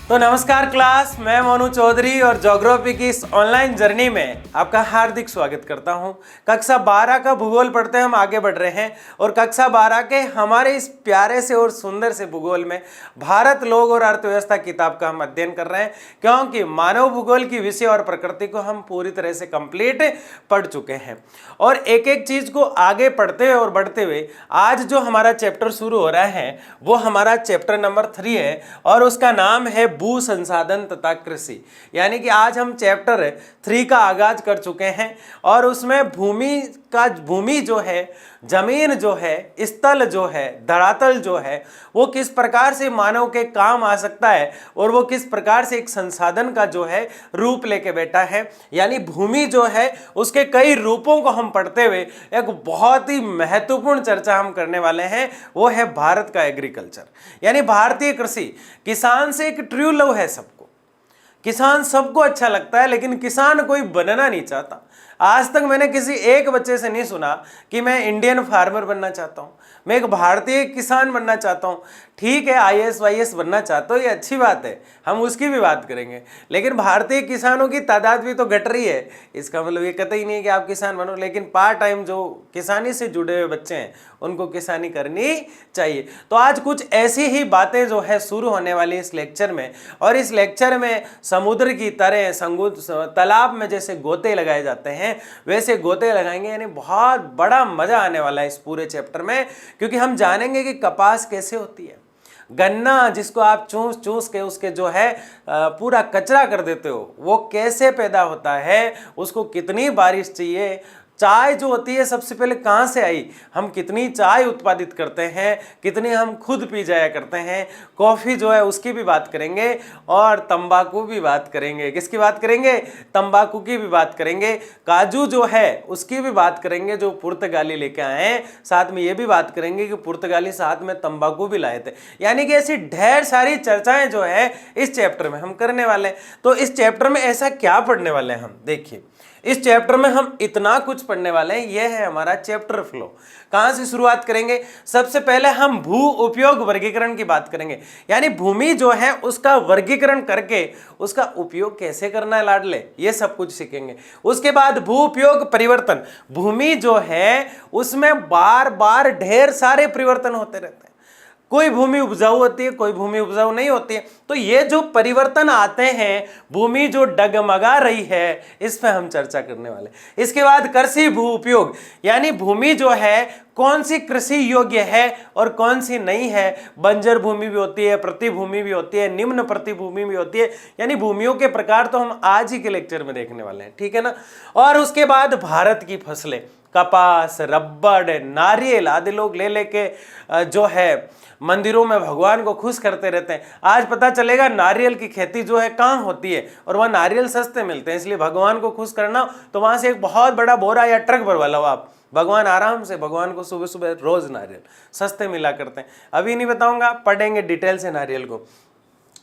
तो नमस्कार क्लास, मैं मोनू चौधरी और ज्योग्राफी की इस ऑनलाइन जर्नी में आपका हार्दिक स्वागत करता हूं। कक्षा 12 का भूगोल पढ़ते हम आगे बढ़ रहे हैं और कक्षा 12 के हमारे इस प्यारे से और सुंदर से भूगोल में भारत, लोग और अर्थव्यवस्था किताब का हम अध्ययन कर रहे हैं, क्योंकि मानव भूगोल की विषय और प्रकृति को हम पूरी तरह से कंप्लीट पढ़ चुके हैं। और एक एक चीज को आगे पढ़ते हुए और बढ़ते हुए आज जो हमारा चैप्टर शुरू हो रहा है वो हमारा चैप्टर नंबर 3 है और उसका नाम है भू संसाधन तथा कृषि। यानी कि आज हम चैप्टर 3 का आगाज कर चुके हैं और उसमें भूमि जो है, जमीन जो है, स्थल जो है, धरातल जो है, वो किस प्रकार से मानव के काम आ सकता है और वो किस प्रकार से एक संसाधन का जो है रूप लेके बैठा है। यानी भूमि जो है उसके कई रूपों को हम पढ़ते हुए एक बहुत ही महत्वपूर्ण चर्चा हम करने वाले हैं, वो है भारत का एग्रीकल्चर यानी भारतीय कृषि। किसान से एक ट्रू लव है सबको, किसान सबको अच्छा लगता है, लेकिन किसान कोई बनना नहीं चाहता। आज तक मैंने किसी एक बच्चे से नहीं सुना कि मैं इंडियन फार्मर बनना चाहता हूं, मैं एक भारतीय किसान बनना चाहता हूं। ठीक है, आईएएस वाईएएस बनना चाहते हो, ये अच्छी बात है, हम उसकी भी बात करेंगे, लेकिन भारतीय किसानों की तादाद भी तो घट रही है। इसका मतलब ये कतई नहीं है कि आप किसान बनो, लेकिन पार्ट टाइम जो किसानी से जुड़े हुए बच्चे हैं उनको किसानी करनी चाहिए। तो आज कुछ ऐसी ही बातें जो है शुरू होने वाली इस लेक्चर में, और इस लेक्चर में समुद्र की तरह तालाब में जैसे गोते लगाए जाते हैं वैसे गोते लगाएंगे। यानी बहुत बड़ा मजा आने वाला है इस पूरे चैप्टर में, क्योंकि हम जानेंगे कि कपास कैसे होती है, गन्ना जिसको आप चूस चूस के उसके जो है पूरा कचरा कर देते हो वो कैसे पैदा होता है, उसको कितनी बारिश चाहिए। चाय जो होती है सबसे पहले कहाँ से आई, हम कितनी चाय उत्पादित करते हैं, कितनी हम खुद पी जाया करते हैं। कॉफ़ी जो है उसकी भी बात करेंगे और तंबाकू भी बात करेंगे। किसकी बात करेंगे? तंबाकू की भी बात करेंगे। काजू जो है उसकी भी बात करेंगे जो पुर्तगाली लेके आए हैं। साथ में ये भी बात करेंगे कि पुर्तगाली साथ में तंबाकू भी लाए थे। यानी कि ऐसी ढेर सारी चर्चाएं जो है इस चैप्टर में हम करने वाले हैं। तो इस चैप्टर में ऐसा क्या पढ़ने वाले हैं हम, देखिए इस चैप्टर में हम इतना कुछ पढ़ने वाले हैं। यह है हमारा चैप्टर फ्लो। कहां से शुरुआत करेंगे? सबसे पहले हम भू उपयोग वर्गीकरण की बात करेंगे, यानी भूमि जो है उसका वर्गीकरण करके उसका उपयोग कैसे करना है लाडले, ये सब कुछ सीखेंगे। उसके बाद भू उपयोग परिवर्तन, भूमि जो है उसमें बार बार ढेर सारे परिवर्तन होते रहते हैं। कोई भूमि उपजाऊ होती है, कोई भूमि उपजाऊ नहीं होती है। तो ये जो परिवर्तन आते हैं, भूमि जो डगमगा रही है, इस पे हम चर्चा करने वाले। इसके बाद कृषि भू उपयोग, यानी भूमि जो है कौन सी कृषि योग्य है और कौन सी नहीं है। बंजर भूमि भी होती है, प्रतिभूमि भी होती है, निम्न प्रतिभूमि भी होती है। यानी भूमियों के प्रकार तो हम आज ही के लेक्चर में देखने वाले हैं, ठीक है ना। और उसके बाद भारत की फसलें, कपास, रबड़, नारियल आदि लोग ले लेके जो है मंदिरों में भगवान को खुश करते रहते हैं। आज पता चलेगा नारियल की खेती जो है कहाँ होती है और वह नारियल सस्ते मिलते हैं, इसलिए भगवान को खुश करना तो वहां से एक बहुत बड़ा बोरा या ट्रक भरवा लो आप, भगवान आराम से भगवान को सुबह सुबह रोज नारियल सस्ते मिला करते हैं। अभी नहीं बताऊंगा, पढ़ेंगे डिटेल से नारियल को,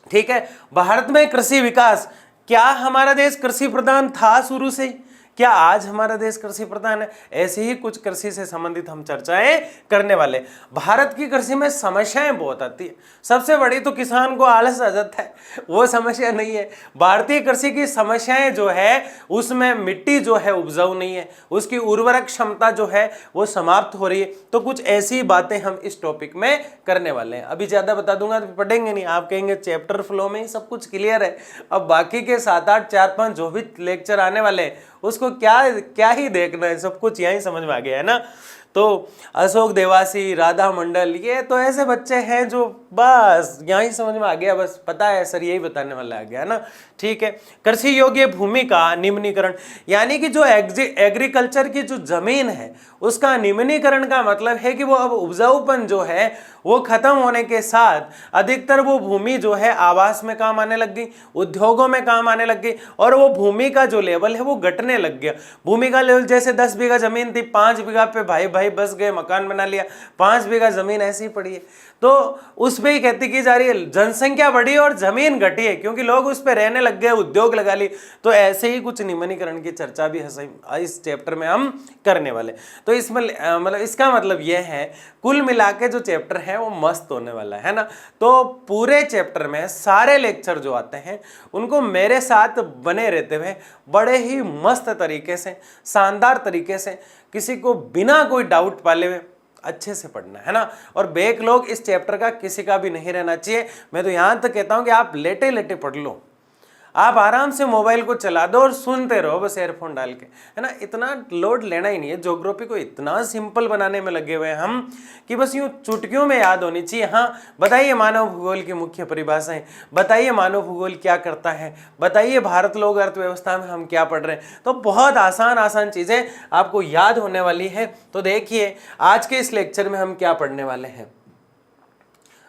ठीक है। भारत में कृषि विकास, क्या हमारा देश कृषि प्रधान था शुरू से ही? क्या आज हमारा देश कृषि प्रधान है? ऐसे ही कुछ कृषि से संबंधित हम चर्चाएं करने वाले। भारत की कृषि में समस्याएं बहुत आती है। सबसे बड़ी तो किसान को आलस आ जाता है, वो समस्या नहीं है। भारतीय कृषि की समस्याएं जो है उसमें मिट्टी जो है उपजाऊ नहीं है, उसकी उर्वरक क्षमता जो है वो समाप्त हो रही है। तो कुछ ऐसी बातें हम इस टॉपिक में करने वाले हैं। अभी ज्यादा बता दूंगा तो पढ़ेंगे नहीं, आप कहेंगे चैप्टर फ्लो में ही सब कुछ क्लियर है। अब बाकी के 7, 8, 4, 5 जो भी लेक्चर आने वाले हैं उसको क्या ही देखना है, सब कुछ यहीं समझ में आ गया है ना। तो अशोक देवासी, राधा मंडल, ये तो ऐसे बच्चे हैं जो बस यहीं समझ में आ गया, बस पता है सर यही बताने वाला आ गया ना, ठीक है। कृषि योग्य भूमि का निम्नीकरण, यानी कि जो एग्रीकल्चर की जो जमीन है उसका निम्नीकरण का मतलब है कि वो अब उपजाऊपन जो है वो खत्म होने के साथ अधिकतर वो भूमि जो है आवास में काम आने लग गई, उद्योगों में काम आने लग गई, और वो भूमि का जो लेवल है वो घटने लग गया। भूमि का लेवल जैसे 10 बीघा जमीन थी, 5 बीघा पे भाई बस गए, मकान बना लिया, 5 बीघा जमीन ऐसी ही पड़ी है। तो उस पे ही खेती की जा रही है, जनसंख्या बढ़ी और जमीन घटी है क्योंकि लोग उस पे रहने लग गए, उद्योग लगा ली। तो ऐसे ही कुछ नियमनीकरण की चर्चा भी इस चैप्टर में हम करने वाले। तो इसमें मतलब इसका मतलब यह है कुल मिला के जो चैप्टर है वो मस्त होने वाला है ना। तो पूरे चैप्टर में सारे लेक्चर जो आते हैं उनको मेरे साथ बने रहते हुए बड़े ही मस्त तरीके से, शानदार तरीके से, किसी को बिना कोई डाउट पाले हुए अच्छे से पढ़ना है ना। और बैकलॉग इस चैप्टर का किसी का भी नहीं रहना चाहिए। मैं तो यहां तक कहता हूं कि आप लेटे लेटे पढ़ लो, आप आराम से मोबाइल को चला दो और सुनते रहो बस एयरफोन डाल के, है ना। इतना लोड लेना ही नहीं है। ज्योग्राफी को इतना सिंपल बनाने में लगे हुए हैं हम कि बस यूं चुटकियों में याद होनी चाहिए। हाँ, बताइए मानव भूगोल की मुख्य परिभाषाएं, बताइए मानव भूगोल क्या करता है, बताइए भारत लोक अर्थव्यवस्था में हम क्या पढ़ रहे हैं। तो बहुत आसान आसान चीजें आपको याद होने वाली है। तो देखिए आज के इस लेक्चर में हम क्या पढ़ने वाले हैं।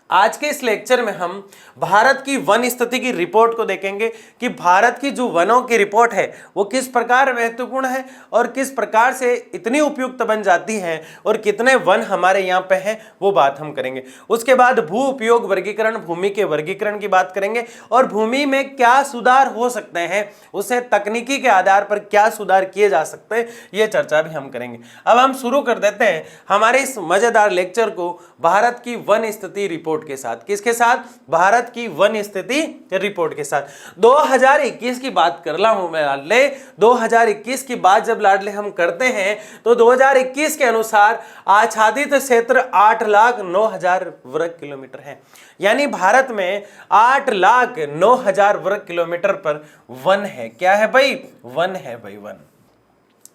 आज के इस लेक्चर में हम भारत की वन स्थिति की रिपोर्ट को देखेंगे कि भारत की जो वनों की रिपोर्ट है वो किस प्रकार महत्वपूर्ण है और किस प्रकार से इतनी उपयुक्त बन जाती है और कितने वन हमारे यहाँ पे हैं, वो बात हम करेंगे। उसके बाद भू उपयोग वर्गीकरण, भूमि के वर्गीकरण की बात करेंगे और भूमि में क्या सुधार हो सकते हैं, उसे तकनीकी के आधार पर क्या सुधार किए जा सकते हैं, ये चर्चा भी हम करेंगे। अब हम शुरू कर देते हैं हमारे इस मजेदार लेक्चर को भारत की वन स्थिति रिपोर्ट के साथ। किसके साथ? भारत की वन स्थिति रिपोर्ट के साथ। 2021 की बात कर रहा हूं मैं लाडले। 2021 की बात जब लाडले हम करते हैं तो 2021 के अनुसार आच्छादित क्षेत्र 8,09,000 वर्ग किलोमीटर है। यानी भारत में 8,09,000 वर्ग किलोमीटर पर वन है। क्या है भाई? वन है भाई, वन।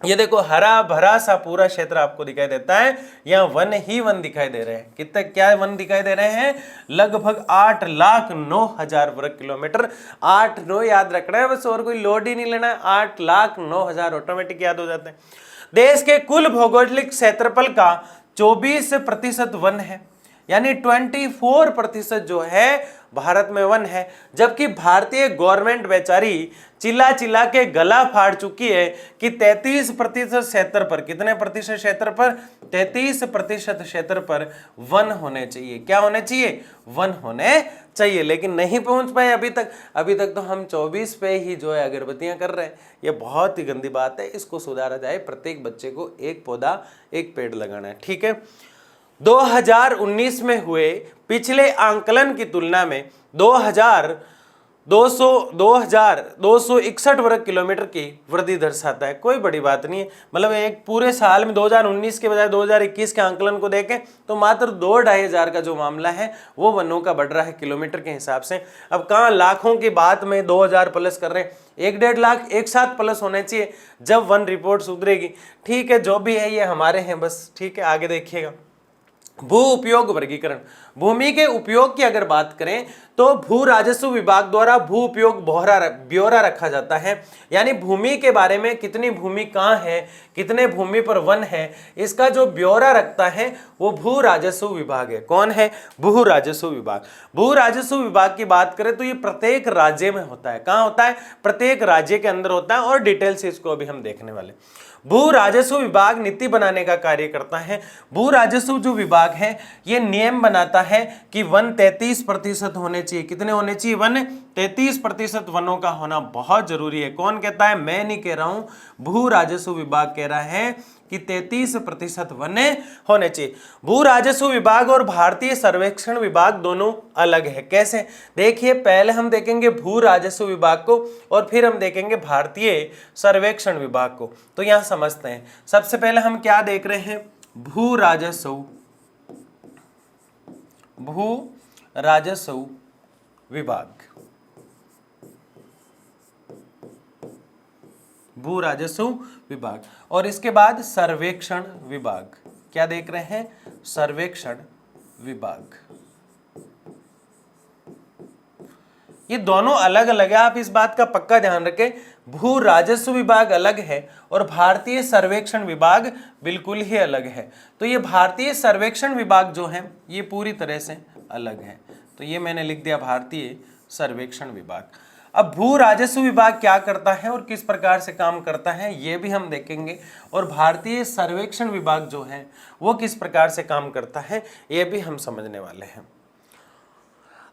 ये देखो हरा भरा सा पूरा क्षेत्र आपको दिखाई देता है, यहाँ वन ही वन दिखाई दे रहे हैं। कितने क्या वन दिखाई दे रहे हैं? लगभग 8,09,000 वर्ग किलोमीटर। 8,9 याद रखना है बस, और कोई लोड ही नहीं लेना है। 8,09,000 ऑटोमेटिक याद हो जाते हैं। देश के कुल भौगोलिक क्षेत्रफल का 24% वन है, यानी 24% जो है भारत में वन है। जबकि भारतीय गवर्नमेंट बेचारी चिल्ला चिल्ला के गला फाड़ चुकी है कि 33% क्षेत्र पर, कितने प्रतिशत क्षेत्र पर? 33% क्षेत्र पर वन होने चाहिए। क्या होने चाहिए? वन होने चाहिए, लेकिन नहीं पहुंच पाए अभी तक। अभी तक तो हम 24 पे ही जो है अगरबत्तियां कर रहे हैं। ये बहुत ही गंदी बात है, इसको सुधारा जाए। प्रत्येक बच्चे को एक पौधा, एक पेड़ लगाना है, ठीक है। 2019 में हुए पिछले आंकलन की तुलना में 2,261 वर्ग किलोमीटर की वृद्धि दर्शाता है। कोई बड़ी बात नहीं है, मतलब एक पूरे साल में 2019 के बजाय 2021 के आंकलन को देखें तो मात्र 2-2.5 हजार का जो मामला है वो वनों का बढ़ रहा है किलोमीटर के हिसाब से। अब कहाँ लाखों की बात में 2,000 प्लस कर रहे हैं, 1-1.5 लाख एक साथ प्लस होने चाहिए जब वन रिपोर्ट सुधरेगी। ठीक है, जो भी है ये हमारे हैं बस, ठीक है। आगे देखिएगा, भू उपयोग वर्गीकरण। भूमि के उपयोग की अगर बात करें तो भू राजस्व विभाग द्वारा भू उपयोग ब्यौरा रखा जाता है। यानी भूमि के बारे में कितनी भूमि कहाँ है, कितने भूमि पर वन है, इसका जो ब्यौरा रखता है वो भू राजस्व विभाग है। कौन है? भू राजस्व विभाग। भू राजस्व विभाग की बात करें तो ये प्रत्येक राज्य में होता है। कहाँ होता है? प्रत्येक राज्य के अंदर होता है, और डिटेल से इसको अभी हम देखने वाले। भू राजस्व विभाग नीति बनाने का कार्य करता है। भू राजस्व जो विभाग है ये नियम बनाता है कि वन 33% होने चाहिए। कितने होने चाहिए? वन 33% वनों का होना बहुत जरूरी है। कौन कहता है? मैं नहीं कह रहा हूं, भू राजस्व विभाग कह रहा है कि 33% वन होने चाहिए। भू राजस्व विभाग और भारतीय सर्वेक्षण विभाग दोनों अलग है। कैसे? देखिए, पहले हम देखेंगे भू राजस्व विभाग को और फिर हम देखेंगे भारतीय सर्वेक्षण विभाग को। तो यहां समझते हैं। सबसे पहले हम क्या देख रहे हैं? भू राजस्व विभाग। भू राजस्व विभाग, और इसके बाद सर्वेक्षण विभाग। क्या देख रहे हैं? सर्वेक्षण विभाग। ये दोनों अलग अलग है, आप इस बात का पक्का ध्यान रखें। भू राजस्व विभाग अलग है और भारतीय सर्वेक्षण विभाग बिल्कुल ही अलग है। तो ये भारतीय सर्वेक्षण विभाग जो है ये पूरी तरह से अलग है। तो ये मैंने लिख दिया भारतीय सर्वेक्षण विभाग। अब भू राजस्व विभाग क्या करता है और किस प्रकार से काम करता है ये भी हम देखेंगे, और भारतीय सर्वेक्षण विभाग जो है वो किस प्रकार से काम करता है ये भी हम समझने वाले हैं।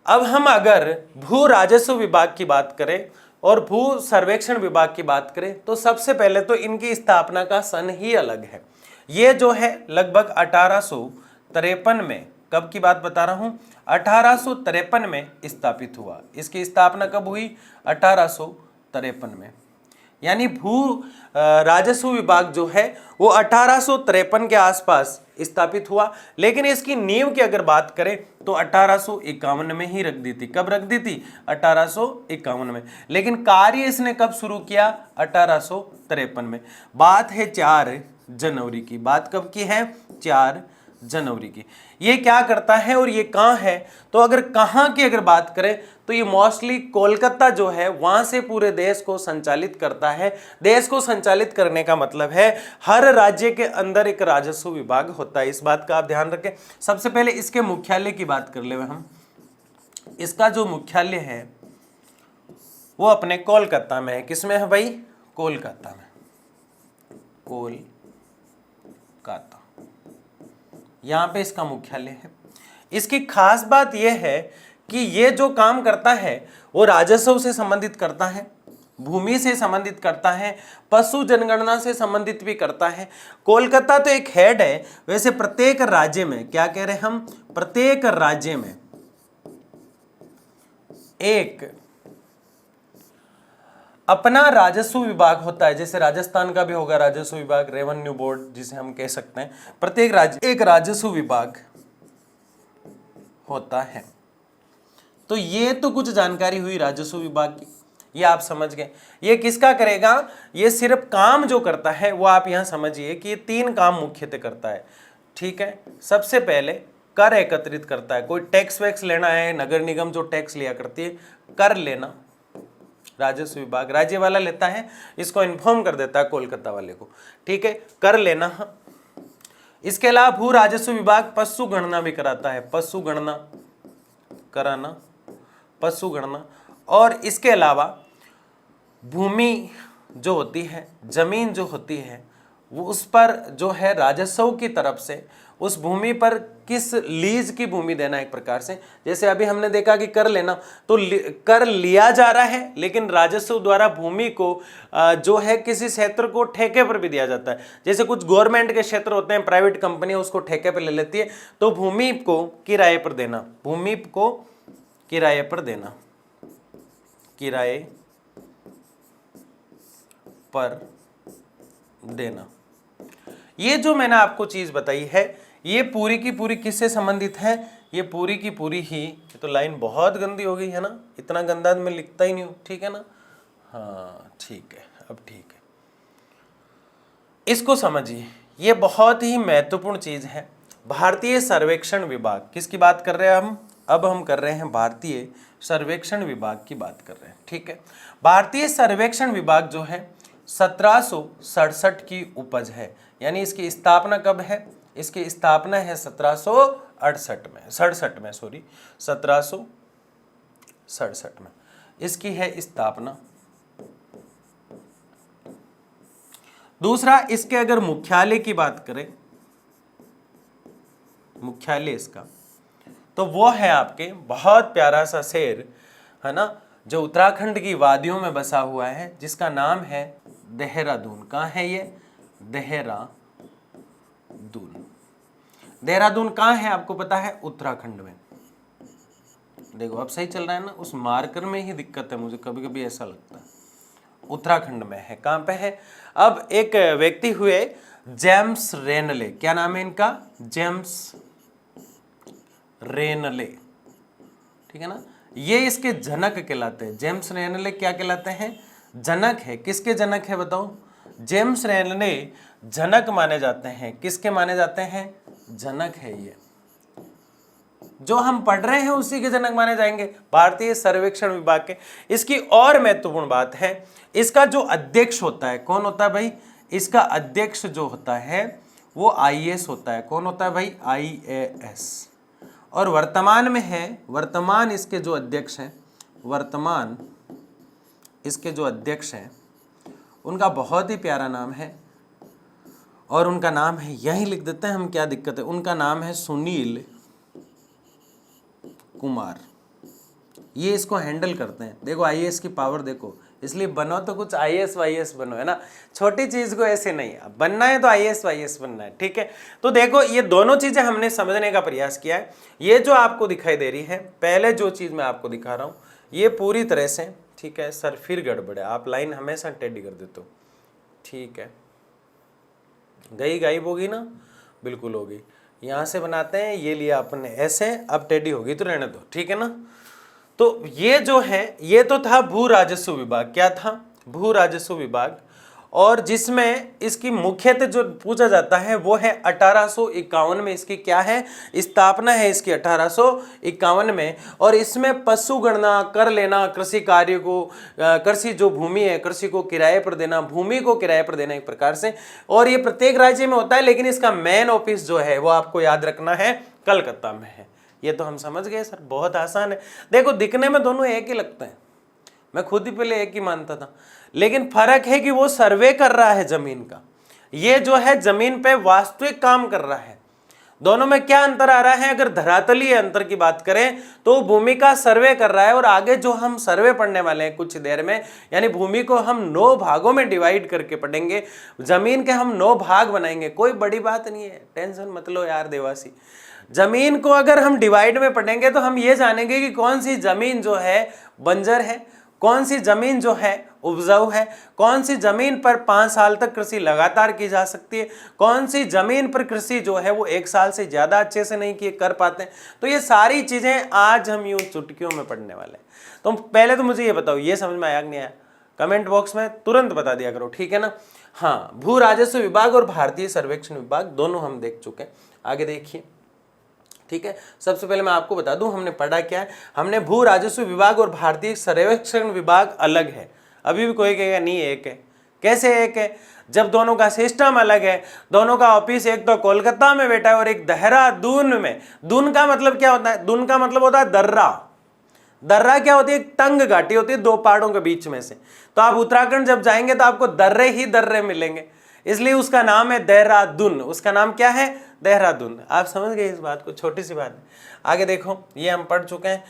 अब हम अगर भू राजस्व विभाग की बात करें और भू सर्वेक्षण विभाग की बात करें तो सबसे पहले तो इनकी स्थापना का सन ही अलग है। ये जो है लगभग 1853 में, कब की बात बता रहा हूं, 1853 में स्थापित हुआ। इसकी स्थापना कब हुई, 1853 में। यानी भू राजस्व विभाग जो है वो 1853 के आसपास स्थापित हुआ, लेकिन इसकी नींव की अगर बात करें तो 1851 में ही रख दी थी। कब रख दी थी, 1851 में। लेकिन कार्य इसने कब शुरू किया, 1853 में। बात है 4 जनवरी की। बात कब की है, 4 जनवरी की। ये क्या करता है और ये कहाँ है, तो अगर कहाँ की अगर बात करें तो ये मोस्टली कोलकाता जो है वहां से पूरे देश को संचालित करता है। देश को संचालित करने का मतलब है हर राज्य के अंदर एक राजस्व विभाग होता है। इस बात का आप ध्यान रखें। सबसे पहले इसके मुख्यालय की बात कर ले हम। इसका जो मुख्यालय है वो अपने कोलकाता में है। किसमें है भाई, कोलकाता में। कोलकाता, यहां पे इसका मुख्यालय है। इसकी खास बात यह है कि ये जो काम करता है वो राजस्व से संबंधित करता है, भूमि से संबंधित करता है, पशु जनगणना से संबंधित भी करता है। कोलकाता तो एक हेड है, वैसे प्रत्येक राज्य में, क्या कह रहे हैं हम, प्रत्येक राज्य में एक अपना राजस्व विभाग होता है। जैसे राजस्थान का भी होगा राजस्व विभाग, रेवेन्यू बोर्ड जिसे हम कह सकते हैं। प्रत्येक राज्य एक राजस्व विभाग होता है। तो ये तो कुछ जानकारी हुई राजस्व विभाग की, ये आप समझ गए। ये किसका करेगा, ये सिर्फ काम जो करता है वो आप यहां समझिए कि ये 3 काम मुख्यतः करता है। ठीक है, सबसे पहले कर एकत्रित करता है। कोई टैक्स वैक्स लेना है, नगर निगम जो टैक्स लिया करती है, कर लेना राजस्व विभाग राज्य वाला लेता है, इसको इन्फॉर्म कर देता है कोलकाता वाले को। ठीक है, कर लेना। इसके अलावा भू राजस्व विभाग पशु गणना भी कराता है, पशु गणना कराना, पशु गणना। और इसके अलावा भूमि जो होती है, जमीन जो होती है, वो उस पर जो है राजस्व की तरफ से उस भूमि पर किस लीज की भूमि देना, एक प्रकार से। जैसे अभी हमने देखा कि कर लेना, तो कर लिया जा रहा है, लेकिन राजस्व द्वारा भूमि को जो है किसी क्षेत्र को ठेके पर भी दिया जाता है। जैसे कुछ गवर्नमेंट के क्षेत्र होते हैं, प्राइवेट कंपनियां उसको ठेके पर ले लेती है, तो भूमि को किराए पर देना, भूमि को किराए पर देना, किराए पर देना। ये जो मैंने आपको चीज बताई है ये पूरी की पूरी किससे संबंधित है, ये पूरी की पूरी ही, ये तो लाइन बहुत गंदी हो गई है ना, इतना गंदा मैं लिखता ही नहीं हूं, ठीक है ना। हाँ ठीक है, अब ठीक है, इसको समझिए। ये बहुत ही महत्वपूर्ण चीज है। भारतीय सर्वेक्षण विभाग, किसकी बात कर रहे हैं हम, अब हम कर रहे हैं भारतीय सर्वेक्षण विभाग की बात कर रहे हैं। ठीक है, भारतीय सर्वेक्षण विभाग जो है 1767 की उपज है। यानी इसकी स्थापना कब है, इसकी स्थापना है 1768 में, 67 में, सॉरी 1767 में इसकी है स्थापना। दूसरा, इसके अगर मुख्यालय की बात करें, मुख्यालय इसका, तो वो है आपके बहुत प्यारा सा शहर है ना, जो उत्तराखंड की वादियों में बसा हुआ है, जिसका नाम है देहरादून। कहाँ है ये, देहरादून। देहरादून कहाँ है आपको पता है, उत्तराखंड में। देखो अब सही चल रहा है ना, उस मार्कर में ही दिक्कत है, मुझे कभी कभी ऐसा लगता है। उत्तराखंड में है, कहाँ पे है। अब एक व्यक्ति हुए जेम्स रेनले, क्या नाम है इनका, जेम्स रेनले, ठीक है ना, ये इसके जनक कहलाते हैं। जेम्स रेनले क्या कहलाते हैं, जनक है। किसके जनक है बताओ, जेम्स रेनले जनक माने जाते हैं। किसके माने जाते हैं, जनक है। ये जो हम पढ़ रहे हैं उसी के जनक माने जाएंगे, भारतीय सर्वेक्षण विभाग के। इसकी और महत्वपूर्ण बात है, इसका जो अध्यक्ष होता है, कौन होता है भाई, इसका अध्यक्ष जो होता है वो आईएएस होता है। कौन होता है भाई, आईएएस। और वर्तमान में है, वर्तमान इसके जो अध्यक्ष हैं, वर्तमान इसके जो अध्यक्ष हैं उनका बहुत ही प्यारा नाम है, और उनका नाम है, यहीं लिख देते हैं हम, क्या दिक्कत है, उनका नाम है सुनील कुमार। ये इसको हैंडल करते हैं। देखो आईएएस की पावर देखो, इसलिए बनो तो कुछ आईएएस वाईएएस बनो, है ना, छोटी चीज को ऐसे नहीं, बनना है तो आईएएस वाईएएस बनना है, ठीक है। तो देखो ये दोनों चीजें हमने समझने का प्रयास किया है। ये जो आपको दिखाई दे रही है, पहले जो चीज मैं आपको दिखा रहा हूं, ये पूरी तरह से, ठीक है सर फिर गड़बड़ है, आप लाइन हमेशा टेढ़ी कर देते हो, ठीक है, गई गायब होगी ना, बिल्कुल होगी। यहां से बनाते हैं, ये लिया अपने ऐसे, अब टेढ़ी होगी तो रहने दो, ठीक है ना। तो ये जो है, ये तो था भू राजस्व विभाग, क्या था, भू राजस्व विभाग, और जिसमें इसकी मुख्यतः जो पूछा जाता है वो है 1851 में इसकी क्या है, स्थापना है इसकी 1851 में। और इसमें पशु गणना, कर लेना, कृषि कार्य को, कृषि जो भूमि है, कृषि को किराए पर देना, भूमि को किराए पर देना एक प्रकार से, और ये प्रत्येक राज्य में होता है, लेकिन इसका मेन ऑफिस जो है वो आपको याद रखना है कलकत्ता में है। ये तो हम समझ गए सर, बहुत आसान है। देखो दिखने में दोनों एक ही लगते हैं, मैं खुद ही पहले एक ही मानता था, लेकिन फर्क है कि वो सर्वे कर रहा है जमीन का, ये जो है जमीन पे वास्तविक काम कर रहा है। दोनों में क्या अंतर आ रहा है, अगर धरातलीय अंतर की बात करें तो भूमि का सर्वे कर रहा है, और आगे जो हम सर्वे पढ़ने वाले हैं कुछ देर में, यानी भूमि को हम 9 भागों में डिवाइड करके पढ़ेंगे, जमीन के हम 9 भाग बनाएंगे। कोई बड़ी बात नहीं है, टेंशन मत लो यार देवासी। जमीन को अगर हम डिवाइड में पढ़ेंगे तो हम ये जानेंगे कि कौन सी जमीन जो है बंजर है, कौन सी जमीन जो है उपजाऊ है, कौन सी जमीन पर 5 साल तक कृषि लगातार की जा सकती है, कौन सी जमीन पर कृषि जो है वो 1 साल से ज्यादा अच्छे से नहीं कर पाते हैं। तो ये सारी चीजें आज हम यूं चुटकियों में पढ़ने वाले हैं। तो पहले तो मुझे ये बताओ, ये समझ में आया कि नहीं आया, कमेंट बॉक्स में तुरंत बता दिया करो, ठीक है ना। हाँ, भू राजस्व विभाग और भारतीय सर्वेक्षण विभाग दोनों हम देख चुके हैं। आगे देखिए, ठीक है। सबसे पहले मैं आपको बता दूं हमने पढ़ा क्या है। हमने भू राजस्व विभाग और भारतीय सर्वेक्षण विभाग अलग है। अभी भी कोई कहेगा नहीं एक है, कैसे एक है, जब दोनों का सिस्टम अलग है। दोनों का ऑफिस एक तो कोलकाता में बैठा है और एक देहरादून में। दून का मतलब क्या होता है, दून का मतलब होता है दर्रा। दर्रा क्या होती है, एक तंग घाटी होती है 2 पहाड़ों के बीच में से। तो आप उत्तराखंड जब जाएंगे तो आपको दर्रे ही दर्रे मिलेंगे, इसलिए उसका नाम है देहरादून। उसका नाम क्या है, देहरादून। आप समझ गए इस बात को, छोटी सी बात है। आगे देखो, ये हम पढ़ चुके हैं।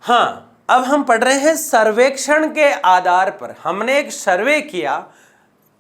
हाँ, अब हम पढ़ रहे हैं सर्वेक्षण के आधार पर। हमने एक सर्वे किया,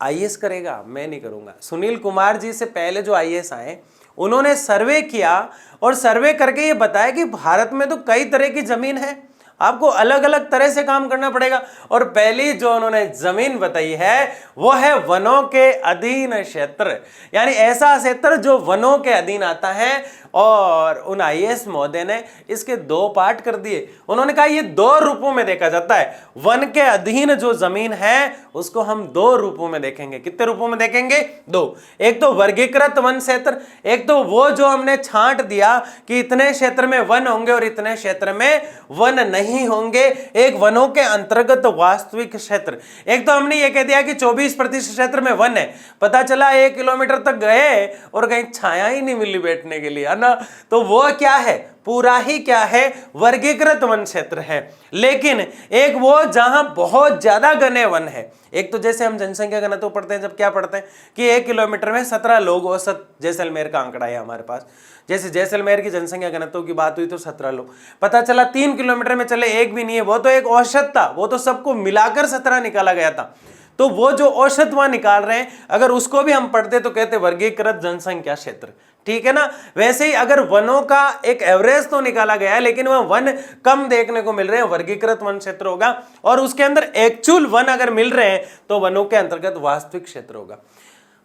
आईएएस करेगा, मैं नहीं करूंगा। सुनील कुमार जी से पहले जो आईएएस आए, उन्होंने सर्वे किया और सर्वे करके ये बताया कि भारत में तो कई तरह की जमीन है, आपको अलग अलग तरह से काम करना पड़ेगा। और पहली जो उन्होंने जमीन बताई है वो है वनों के अधीन क्षेत्र, यानी ऐसा क्षेत्र जो वनों के अधीन आता है। और उन आईएएस महोदय ने इसके 2 पार्ट कर दिए। उन्होंने कहा ये 2 रूपों में देखा जाता है। वन के अधीन जो जमीन है उसको हम 2 रूपों में देखेंगे। कितने रूपों में देखेंगे, 2। एक तो वर्गीकृत वन क्षेत्र, एक तो वो जो हमने छांट दिया कि इतने क्षेत्र में वन होंगे और इतने क्षेत्र में वन नहीं होंगे, एक वनों के अंतर्गत वास्तविक क्षेत्र। एक तो हमने ये कह दिया कि 24% क्षेत्र में वन है, पता चला 1 किलोमीटर तक गए और कहीं छाया ही नहीं मिली बैठने के लिए, है ना। तो वो क्या है, पूरा ही क्या है, वर्गीकृत वन क्षेत्र है। लेकिन एक वो जहां बहुत ज्यादा घने वन है। एक तो जैसे हम जनसंख्या घनत्व पढ़ते हैं, जब क्या पढ़ते हैं कि 1 किलोमीटर में 17 लोग औसत, जैसलमेर का आंकड़ा है हमारे पास। जैसे जैसलमेर की जनसंख्या घनत्व की बात हुई तो 17 लोग, पता चला 3 किलोमीटर में चले एक भी नहीं है, वो तो एक औसत था, वो तो सबको मिलाकर 17 निकाला गया था। तो वो जो औसत वहां निकाल रहे हैं, अगर उसको भी हम पढ़ते तो कहते वर्गीकृत जनसंख्या क्षेत्र, ठीक है ना। वैसे ही अगर वनों का एक एवरेज तो निकाला गया है, लेकिन वह वन कम देखने को मिल रहे हैं, वर्गीकृत वन क्षेत्र होगा। और उसके अंदर एक्चुअल वन अगर मिल रहे हैं तो वनों के अंतर्गत वास्तविक क्षेत्र होगा।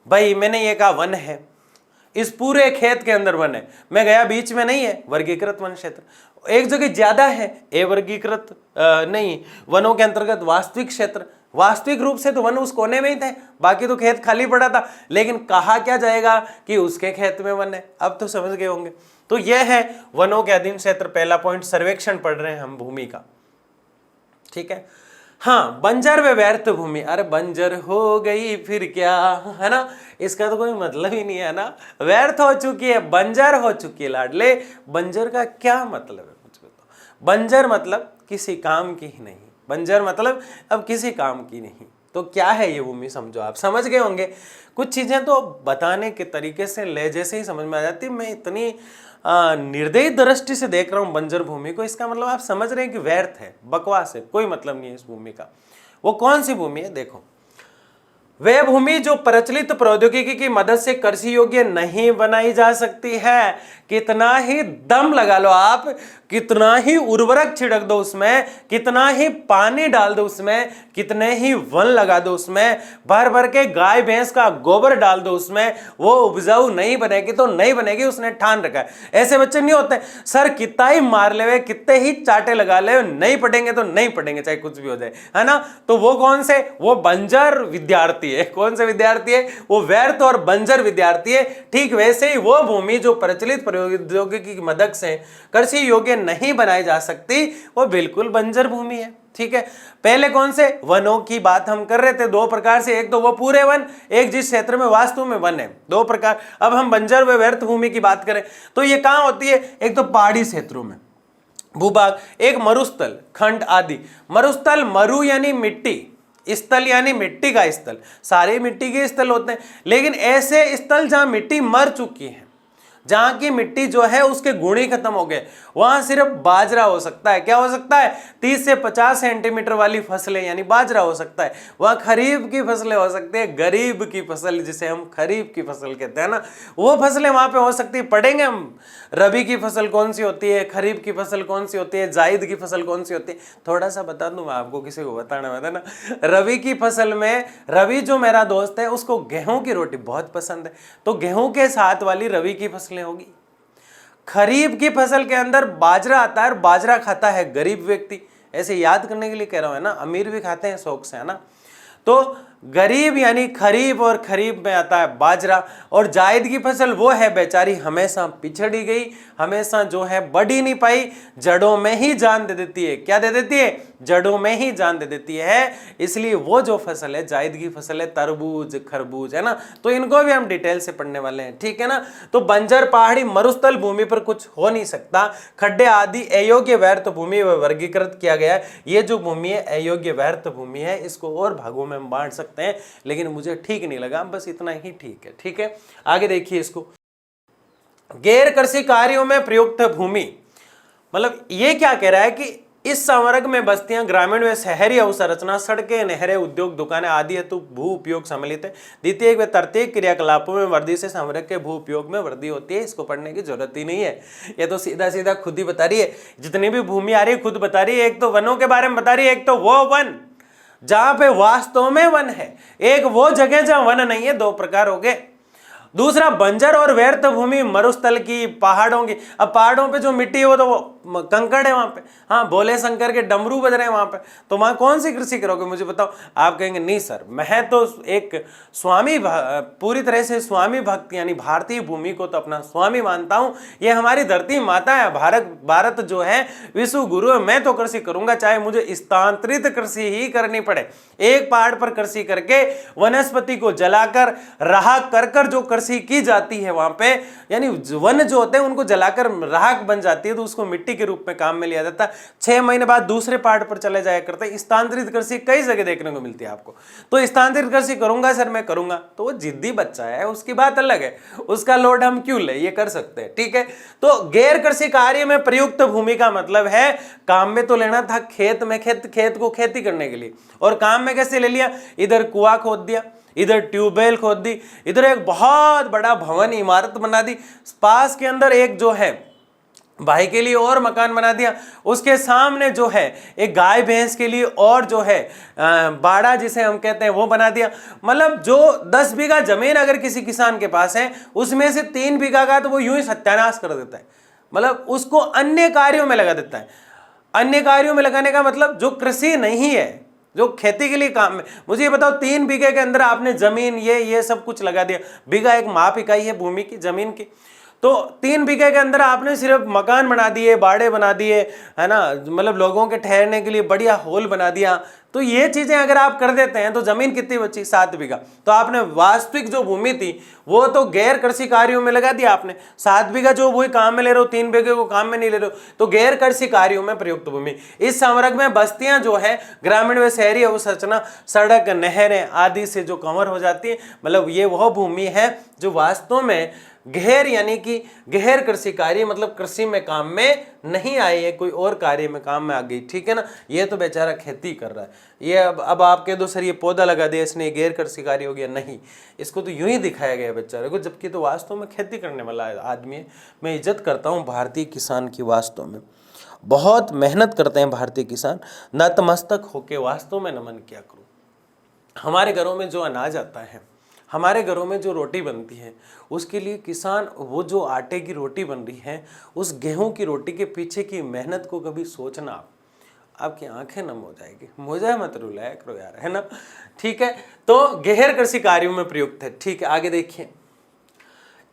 भाई मैंने ये कहा वन है, इस पूरे खेत के अंदर वन है, मैं गया बीच में नहीं है, वर्गीकृत वन क्षेत्र। एक जगह ज्यादा है, वर्गीकृत नहीं, वनों के अंतर्गत वास्तविक क्षेत्र। वास्तविक रूप से तो वन उस कोने में ही थे, बाकी तो खेत खाली पड़ा था, लेकिन कहा क्या जाएगा कि उसके खेत में वन है। अब तो समझ गए होंगे। तो यह है वनों के अधीन क्षेत्र, पहला पॉइंट। सर्वेक्षण पढ़ रहे हैं हम भूमि का, ठीक है। हाँ, बंजर व व्यर्थ भूमि, अरे बंजर हो गई फिर क्या, है ना, इसका तो कोई मतलब ही नहीं है ना। व्यर्थ हो चुकी है, बंजर हो चुकी है। लाडले, बंजर का क्या मतलब है कुछ बताओ। बंजर मतलब किसी काम की ही नहीं, बंजर मतलब अब किसी काम की नहीं। तो क्या है ये भूमि, समझो। आप समझ गए होंगे। कुछ चीजें तो बताने के तरीके से, लहजे से ही समझ में आ जाती है। मैं इतनी निर्दयी दृष्टि से देख रहा हूं बंजर भूमि को, इसका मतलब आप समझ रहे हैं कि व्यर्थ है, बकवास है, कोई मतलब नहीं है इस भूमि का। वो कौन सी भूमि है? देखो, वह भूमि जो प्रचलित प्रौद्योगिकी की मदद से कृषि योग्य नहीं बनाई जा सकती है। कितना ही दम लगा लो आप, कितना ही उर्वरक छिड़क दो उसमें, कितना ही पानी डाल दो उसमें, कितने ही वन लगा दो उसमें, भर भर के गाय भैंस का गोबर डाल दो उसमें, वो उपजाऊ नहीं बनेगी तो नहीं बनेगी, उसने ठान रखा है। ऐसे बच्चे नहीं होते सर, कितना ही मार ले, कितने ही चाटे लगा ले, नहीं पढ़ेंगे तो नहीं पढ़ेंगे चाहे कुछ भी हो जाए, है ना। तो वो कौन से? वो बंजर विद्यार्थी है। कौन से विद्यार्थी है? वो व्यर्थ और बंजर विद्यार्थी है। ठीक वैसे ही वो भूमि जो प्रचलित प्रौद्योगिकी की मदद से कृषि योग्य नहीं बनाई जा सकती, वो बिल्कुल बंजर भूमि है। ठीक है, पहले कौन से वनों की बात हम कर रहे थे? दो प्रकार से, एक तो वो पूरे वन, एक जिस क्षेत्र में वास्तव में वन है, दो प्रकार। अब हम बंजर व व्यर्थ भूमि की बात करें तो ये कहां होती है? एक तो पहाड़ी क्षेत्रों में भूभाग, एक मरुस्थल खंड आदि। मरुस्थल, मरु यानी मिट्टी, स्थल यानी मिट्टी का स्थल, सारे मिट्टी के स्थल होते हैं, लेकिन ऐसे स्थल जहां मिट्टी मर चुकी है, जहां की मिट्टी जो है उसके गुण ही खत्म हो गए, वहां सिर्फ बाजरा हो सकता है। क्या हो सकता है? 30 से 50 सेंटीमीटर वाली फसलें यानी बाजरा हो सकता है। वहां खरीफ की फसलें हो सकती है, गरीब की फसल जिसे हम खरीफ की फसल कहते हैं ना, वो फसलें वहां पे हो सकती है। पढ़ेंगे हम रबी की फसल कौन सी होती है, खरीफ की फसल कौन सी होती है, जायद की फसल कौन सी होती है। थोड़ा सा बता दूं मैं आपको, किसी को बताना होता है ना। रबी की फसल में, रवि जो मेरा दोस्त है उसको गेहूं की रोटी बहुत पसंद है, तो गेहूं के साथ वाली रबी की फसलें होगी। खरीफ की फसल के अंदर बाजरा आता है, और बाजरा खाता है गरीब व्यक्ति, ऐसे याद करने के लिए कह रहा हूं, है ना। अमीर भी खाते हैं शौक से, है ना। तो गरीब यानी खरीफ, और खरीफ में आता है बाजरा। और जायद की फसल वो है बेचारी हमेशा पिछड़ी गई, हमेशा जो है बढ़ ही नहीं पाई, जड़ों में ही जान दे देती है। क्या दे देती है? जड़ों में ही जान दे देती है। इसलिए वो जो फसल है जायद की फसल है तरबूज, खरबूज, है ना। तो इनको भी हम डिटेल से पढ़ने वाले हैं, ठीक है ना। तो बंजर, पहाड़ी, मरुस्थल भूमि पर कुछ हो नहीं सकता। खड्डे आदि अयोग्य व्यर्थ भूमि वर्गीकृत किया गया है। ये जो भूमि है अयोग्य व्यर्थ भूमि है, इसको और भागों में हम बांट सकते हैं, लेकिन मुझे ठीक नहीं लगा, बस इतना ही ठीक है। ठीक है, आगे देखिए इसको। गैर कृषि कार्यों में प्रयुक्त भूमि, मतलब ये क्या कह रहा है कि इस संवर्ग में बस्तियां, ग्रामीण व शहरी अवसंरचना, सड़कें, नहरें, उद्योग, दुकानें आदि हेतु भू उपयोग सम्मिलित है। द्वितीय व तृतीय क्रियाकलापों में वृद्धि से संवर्ग के भू उपयोग में वृद्धि होती है। इसको पढ़ने की जरूरत ही नहीं है, ये तो सीधा सीधा खुद ही बता रही है। जितनी भी भूमि आ रही है खुद बता रही है। एक तो वनों के बारे में बता रही है, एक तो वो वन जहां पे वास्तव में वन है, एक वो जगह जहां वन नहीं है। दो प्रकार हो गए। दूसरा बंजर और व्यर्थ भूमि, मरुस्थल की, पहाड़ों की। अब पहाड़ों पे जो मिट्टी है वो तो कंकड़ है वहां पे, हाँ, भोले शंकर के डमरू बज रहे हैं वहां पे, तो वहां कौन सी कृषि करोगे मुझे बताओ। आप कहेंगे नहीं सर, मैं तो एक स्वामी, पूरी तरह से स्वामी भक्त यानी भारतीय भूमि को तो अपना स्वामी मानता हूं, ये हमारी धरती माता है, भारत जो है विश्व गुरु है, मैं तो कृषि करूंगा चाहे मुझे स्थानांतरित कृषि ही करनी पड़े। एक पहाड़ पर कृषि करके वनस्पति को जलाकर राख कर जो कृषि की जाती है वहां पे, यानी वन जो होते हैं उनको जलाकर राख बन जाती है, तो उसको मिट्टी के रूप में काम में लिया जाता है। 6 महीने बाद दूसरे पहाड़ पर चले जाया करते हैं। स्थानांतरित कृषि कई जगह देखने को मिलती है आपको। तो स्थानांतरित कृषि करूंगा सर, मैं करूंगा, तो वो जिद्दी बच्चा है, उसकी बात अलग है, उसका लोड हम क्यों ले, ये कर सकते हैं, ठीक है। तो गैर कृषि कार्य में प्रयुक्त भूमि का मतलब है काम में तो लेना था खेत में, खेत को खेती करने के लिए, और काम में कैसे ले लिया? इधर कुआं खोद दिया, इधर ट्यूबवेल खोद दी, इधर एक बहुत बड़ा भवन इमारत बना दी, पास के अंदर एक जो है भाई के लिए और मकान बना दिया, उसके सामने जो है एक गाय भैंस के लिए और जो है बाड़ा जिसे हम कहते हैं वो बना दिया। मतलब जो 10 बीघा जमीन अगर किसी किसान के पास है, उसमें से 3 बीघा का तो वो यूं ही सत्यानाश कर देता है, मतलब उसको अन्य कार्यों में लगा देता है। अन्य कार्यों में लगाने का मतलब जो कृषि नहीं है, जो खेती के लिए काम में। मुझे ये बताओ, 3 बीघे के अंदर आपने जमीन ये सब कुछ लगा दिया, बीघा एक माप इकाई है भूमि की, जमीन की, तो 3 बीघे के अंदर आपने सिर्फ मकान बना दिए, बाड़े बना दिए, है ना, मतलब लोगों के ठहरने के लिए बढ़िया हॉल बना दिया। तो ये चीजें अगर आप कर देते हैं तो जमीन कितनी बची? 7 बीघा। तो आपने वास्तविक जो भूमि थी वो तो गैर कृषि कार्यों में लगा दिया आपने। 7 बीघा जो वही काम में ले रहे हो, 3 बीघे को काम में नहीं ले रहे हो, तो गैर कृषि कार्यों में प्रयुक्त भूमि। इस संवर्ग में बस्तियां जो है ग्रामीण व शहरी अवसंरचना, सड़क, नहरें आदि से जो कवर हो जाती है, मतलब ये वह भूमि है जो वास्तव में गैर यानी कि गैर कृषि कार्य मतलब कृषि में काम में नहीं आई है, कोई और कार्य में काम में आ गई, ठीक है ना। ये तो बेचारा खेती कर रहा है, ये अब आप कह दो सर ये पौधा लगा दिया इसने गैर कृषि कार्य हो गया, नहीं, इसको तो यूं ही दिखाया गया बेचारे को, जबकि तो वास्तव में खेती करने वाला आदमी है। मैं इज्जत करता हूँ भारतीय किसान की, वास्तव में बहुत मेहनत करते हैं भारतीय किसान, नतमस्तक होके वास्तव में नमन किया करो। हमारे घरों में जो अनाज आता है, हमारे घरों में जो रोटी बनती है, उसके लिए किसान, वो जो आटे की रोटी बन रही है, उस गेहूं की रोटी के पीछे की मेहनत को कभी सोचना, आपकी आंखें नम हो जाएगी। मोजा मत रुलाया करो यार, है ना, ठीक है। तो गैर कृषि कार्यों में प्रयुक्त है, ठीक है। आगे देखिए,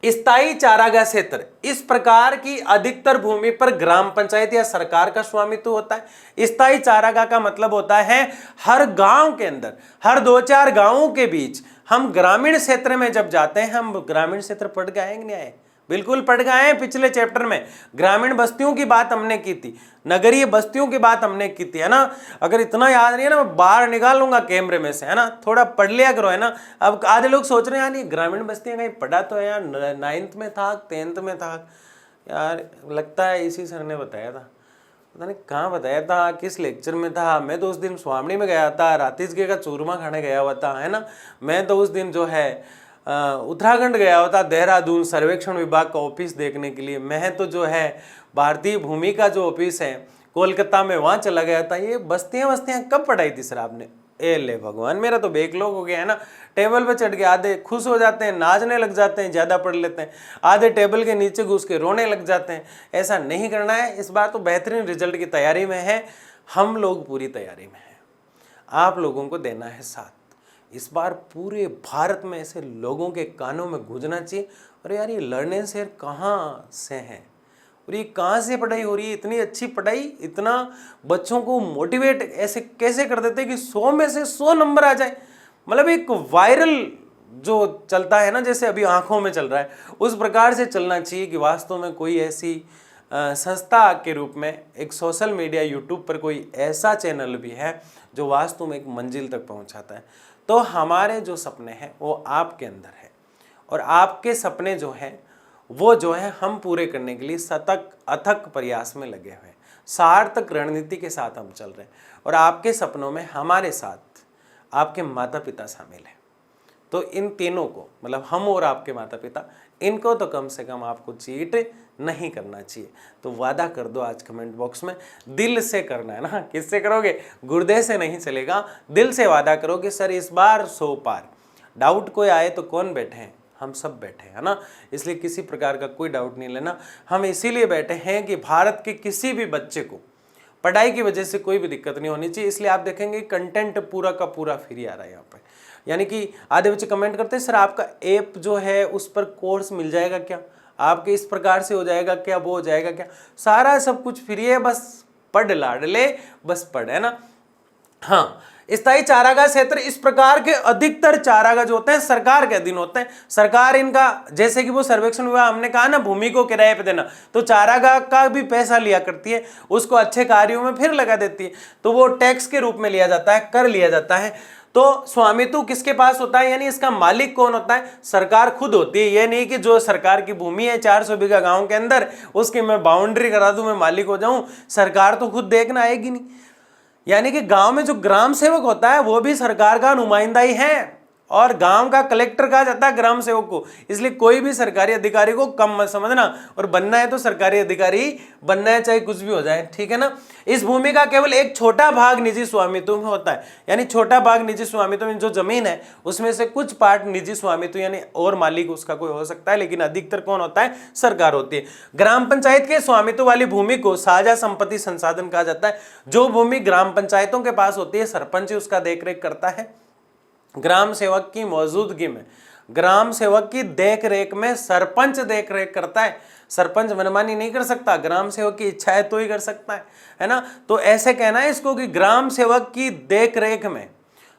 स्थायी चारागाह क्षेत्र, इस प्रकार की अधिकतर भूमि पर ग्राम पंचायत या सरकार का स्वामित्व होता है। स्थायी चारागाह का मतलब होता है हर गांव के अंदर, हर 2-4 गांवों के बीच, हम ग्रामीण क्षेत्र में जब जाते हैं, हम ग्रामीण क्षेत्र पढ़ के आए कि नहीं आए, बिल्कुल पढ़ गए हैं। पिछले चैप्टर में ग्रामीण बस्तियों की बात हमने की थी, नगरीय बस्तियों की बात हमने की थी, है ना। अगर इतना याद नहीं है ना, मैं बाहर निकाल लूंगा कैमरे में से, है ना, थोड़ा पढ़ लिया करो, है ना। अब आधे लोग सोच रहे हैं यार ये ग्रामीण बस्तियां कहीं पढ़ा तो है यार, 9th में था, 10th में था यार, लगता है इसी सर ने बताया था, पता नहीं कहाँ बताया था, किस लेक्चर में था। मैं तो उस दिन स्वामी में गया था, रातीसगे का चूरमा खाने गया हुआ था, है ना। मैं तो उस दिन जो है उत्तराखंड गया हुआ था, देहरादून सर्वेक्षण विभाग का ऑफिस देखने के लिए। मैं तो जो है भारतीय भूमि का जो ऑफिस है कोलकाता में, वहाँ चला गया था। ये बस्तियाँ कब पढ़ाई थी सर आपने? ए ले भगवान, मेरा तो बेकलोग हो गया, है ना। टेबल पे चढ़ के आधे खुश हो जाते हैं, नाचने लग जाते हैं, ज़्यादा पढ़ लेते हैं, आधे टेबल के नीचे घुस के रोने लग जाते हैं। ऐसा नहीं करना है। इस बार तो बेहतरीन रिजल्ट की तैयारी में है, हम लोग पूरी तैयारी में हैं, आप लोगों को देना है साथ। इस बार पूरे भारत में ऐसे लोगों के कानों में गूंजना चाहिए, अरे यार ये लर्निंग शेयर कहाँ से है और ये कहाँ से पढ़ाई हो रही है, इतनी अच्छी पढ़ाई, इतना बच्चों को मोटिवेट ऐसे कैसे कर देते हैं कि 100 में से 100 नंबर आ जाए। मतलब एक वायरल जो चलता है ना, जैसे अभी आंखों में चल रहा है, उस प्रकार से चलना चाहिए कि वास्तव में कोई ऐसी संस्था के रूप में एक सोशल मीडिया यूट्यूब पर कोई ऐसा चैनल भी है जो वास्तव में एक मंजिल तक पहुंचाता है। तो हमारे जो सपने हैं वो आपके अंदर है, और आपके सपने जो हैं वो जो है हम पूरे करने के लिए सतत अथक प्रयास में लगे हुए हैं, सार्थक रणनीति के साथ हम चल रहे हैं। और आपके सपनों में हमारे साथ आपके माता पिता शामिल हैं। तो इन तीनों को, मतलब हम और आपके माता पिता, इनको तो कम से कम आपको चीट नहीं करना चाहिए। तो वादा कर दो आज कमेंट बॉक्स में, दिल से करना है ना। किससे करोगे? गुर्दे से नहीं चलेगा, दिल से वादा करो कि सर इस बार 100 पार। डाउट कोई आए तो कौन बैठे हैं? हम सब बैठे हैं, है ना। इसलिए किसी प्रकार का कोई डाउट नहीं लेना। हम इसीलिए बैठे हैं कि भारत के किसी भी बच्चे को पढ़ाई की वजह से कोई भी दिक्कत नहीं होनी चाहिए। इसलिए आप देखेंगे कंटेंट पूरा का पूरा फ्री आ रहा है यहाँ पे। यानी कि आधे बच्चे कमेंट करते हैं सर आपका ऐप जो है उस पर कोर्स मिल जाएगा क्या, आपके इस प्रकार से हो जाएगा क्या, वो हो जाएगा क्या। सारा सब कुछ फ्री है, बस पढ़ लाडले, बस पढ़, है ना। हाँ, स्थायी चारागाह क्षेत्र, इस प्रकार के अधिकतर चारागाह जो होते हैं सरकार के अधीन होते हैं। सरकार इनका, जैसे कि वो सर्वेक्षण हुआ, हमने कहा ना भूमि को किराए पे देना, तो चारागाह का भी पैसा लिया करती है, उसको अच्छे कार्यों में फिर लगा देती है, तो वो टैक्स के रूप में लिया जाता है, कर लिया जाता है। तो स्वामित्व किसके पास होता है, यानी इसका मालिक कौन होता है? सरकार खुद होती है। ये नहीं कि जो सरकार की भूमि है 400 बीघा गांव के अंदर, उसकी मैं बाउंड्री करा दूं, मैं मालिक हो जाऊं, सरकार तो खुद देखना आएगी नहीं। यानी कि गांव में जो ग्राम सेवक होता है वो भी सरकार का नुमाइंदा ही है, और गांव का कलेक्टर कहा जाता है ग्राम सेवक को। इसलिए कोई भी सरकारी अधिकारी को कम मत समझना, और बनना है तो सरकारी अधिकारी बनना है, चाहे कुछ भी हो जाए, ठीक है ना। इस भूमि का केवल एक छोटा भाग निजी स्वामित्व में होता है, यानी छोटा भाग निजी स्वामित्व में जो जमीन है उसमें से कुछ पार्ट निजी स्वामित्व यानी और मालिक उसका कोई हो सकता है, लेकिन अधिकतर कौन होता है? सरकार होती है। ग्राम पंचायत के स्वामित्व वाली भूमि को साझा संपत्ति संसाधन कहा जाता है। जो भूमि ग्राम पंचायतों के पास होती है, सरपंच उसका देखरेख करता है। ग्राम सेवक की मौजूदगी में, ग्राम सेवक की देखरेख में सरपंच देखरेख करता है। सरपंच मनमानी नहीं कर सकता, ग्राम सेवक की इच्छा है तो ही कर सकता है ना। तो ऐसे कहना है इसको कि ग्राम सेवक की देखरेख में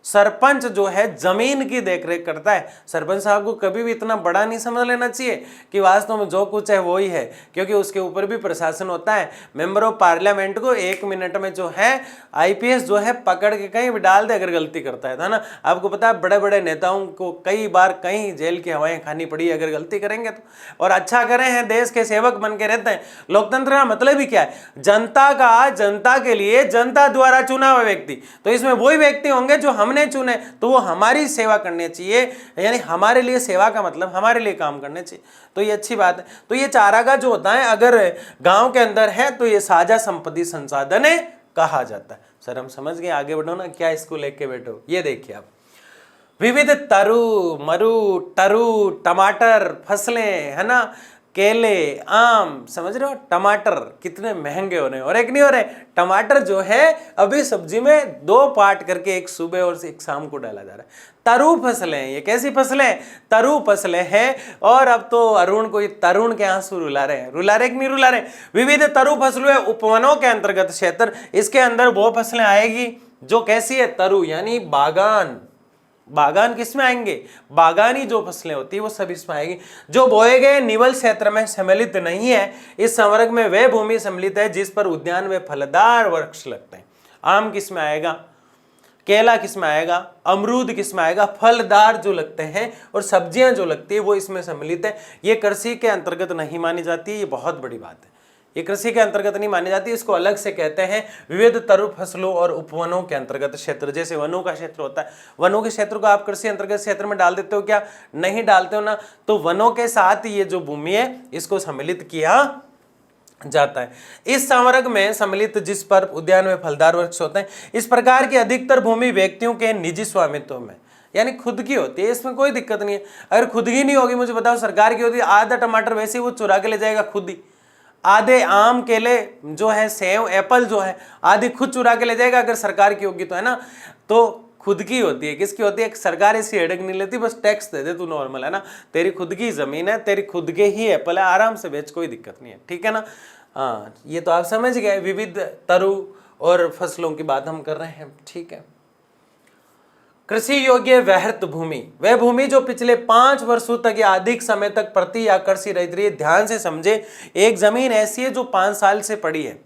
सरपंच जो है जमीन की देखरेख करता है। सरपंच साहब को कभी भी इतना बड़ा नहीं समझ लेना चाहिए कि वास्तव में जो कुछ है वो ही है, क्योंकि उसके ऊपर भी प्रशासन होता है। मेंबर ऑफ पार्लियामेंट को 1 मिनट में जो है आईपीएस जो है पकड़ के कहीं भी डाल दे अगर गलती करता है ना। आपको पता है बड़े बड़े नेताओं को कई बार कहीं जेल की हवाएं खानी पड़ी अगर गलती करेंगे तो, और अच्छा करें हैं, देश के सेवक बन के रहते हैं। लोकतंत्र का मतलब ही क्या है? जनता का, जनता के लिए जनता द्वारा चुना हुआ व्यक्ति। तो इसमें वही व्यक्ति होंगे जो हमने चुने, तो वो हमारी सेवा करनी चाहिए, यानी हमारे लिए सेवा का मतलब हमारे लिए काम करने चाहिए। तो ये अच्छी बात है। तो ये चारागाह जो होता है अगर गांव के अंदर है तो ये साझा संपत्ति संसाधन कहा जाता है। सर हम समझ गए, आगे बढ़ो ना, क्या इसको लेके बैठो। ये देखिए आप, विविध तरु मरु टरू टमाटर फसलें है ना, केले आम, समझ रहे हो? टमाटर कितने महंगे हो रहे हैं, और एक नहीं हो रहे टमाटर जो है अभी सब्जी में 2 पार्ट करके, एक सुबह और एक शाम को डाला जा रहा है। तरु फसलें, ये कैसी फसलें? तरु फसलें हैं। और अब तो अरुण को तरुण के आंसू रुला रहे हैं, रुला रहे कि नहीं रुला रहे? विविध तरु फसलों उपवनों के अंतर्गत क्षेत्र, इसके अंदर वो फसलें आएगी जो कैसी है? तरु यानी बागान। बागान किस में आएंगे? बागानी जो फसलें होती है वो सब इसमें आएगी। जो बोए गए निवल क्षेत्र में सम्मिलित नहीं है, इस संवर्ग में वह भूमि सम्मिलित है जिस पर उद्यान में फलदार वृक्ष लगते हैं। आम किस में आएगा? केला किस में आएगा? अमरूद किस में आएगा? फलदार जो लगते हैं और सब्जियां जो लगती है वो इसमें सम्मिलित है। ये कृषि के अंतर्गत नहीं मानी जाती, ये बहुत बड़ी बात है। ये कृषि के अंतर्गत नहीं मानी जाती, इसको अलग से कहते हैं विविध तरु फसलों और उपवनों के अंतर्गत क्षेत्र। जैसे वनों का क्षेत्र होता है, वनों के क्षेत्र को आप कृषि अंतर्गत क्षेत्र में डाल देते हो क्या? नहीं डालते हो ना। तो वनों के साथ ये जो भूमि है इसको सम्मिलित किया जाता है। इस संवर्ग में सम्मिलित जिस पर उद्यान में फलदार वृक्ष होते हैं, इस प्रकार की अधिकतर भूमि व्यक्तियों के निजी स्वामित्व में, यानी खुद की होती है, इसमें कोई दिक्कत नहीं है। अगर खुद की नहीं होगी, मुझे बताओ, सरकार की होती है, आधा टमाटर वैसे ही वो चुरा के ले जाएगा खुद ही। आधे आम केले जो है, सेव एप्पल जो है, आधी खुद चुरा के ले जाएगा अगर सरकार की होगी तो, है ना। तो खुद की होती है, किसकी होती है? सरकार ऐसी हेडेक नहीं लेती, बस टैक्स दे दे तू, नॉर्मल है ना। तेरी खुद की जमीन है, तेरी खुद के ही एप्पल है, आराम से बेच, कोई दिक्कत नहीं है, ठीक है ना। हाँ, ये तो आप समझ गए, विविध तरु और फसलों की बात हम कर रहे हैं, ठीक है। कृषि योग्य वृहत भूमि, वह भूमि जो पिछले 5 वर्षों तक या अधिक समय तक प्रति या कृषि रहित रही है। ध्यान से समझे, एक जमीन ऐसी है जो 5 साल से पड़ी है,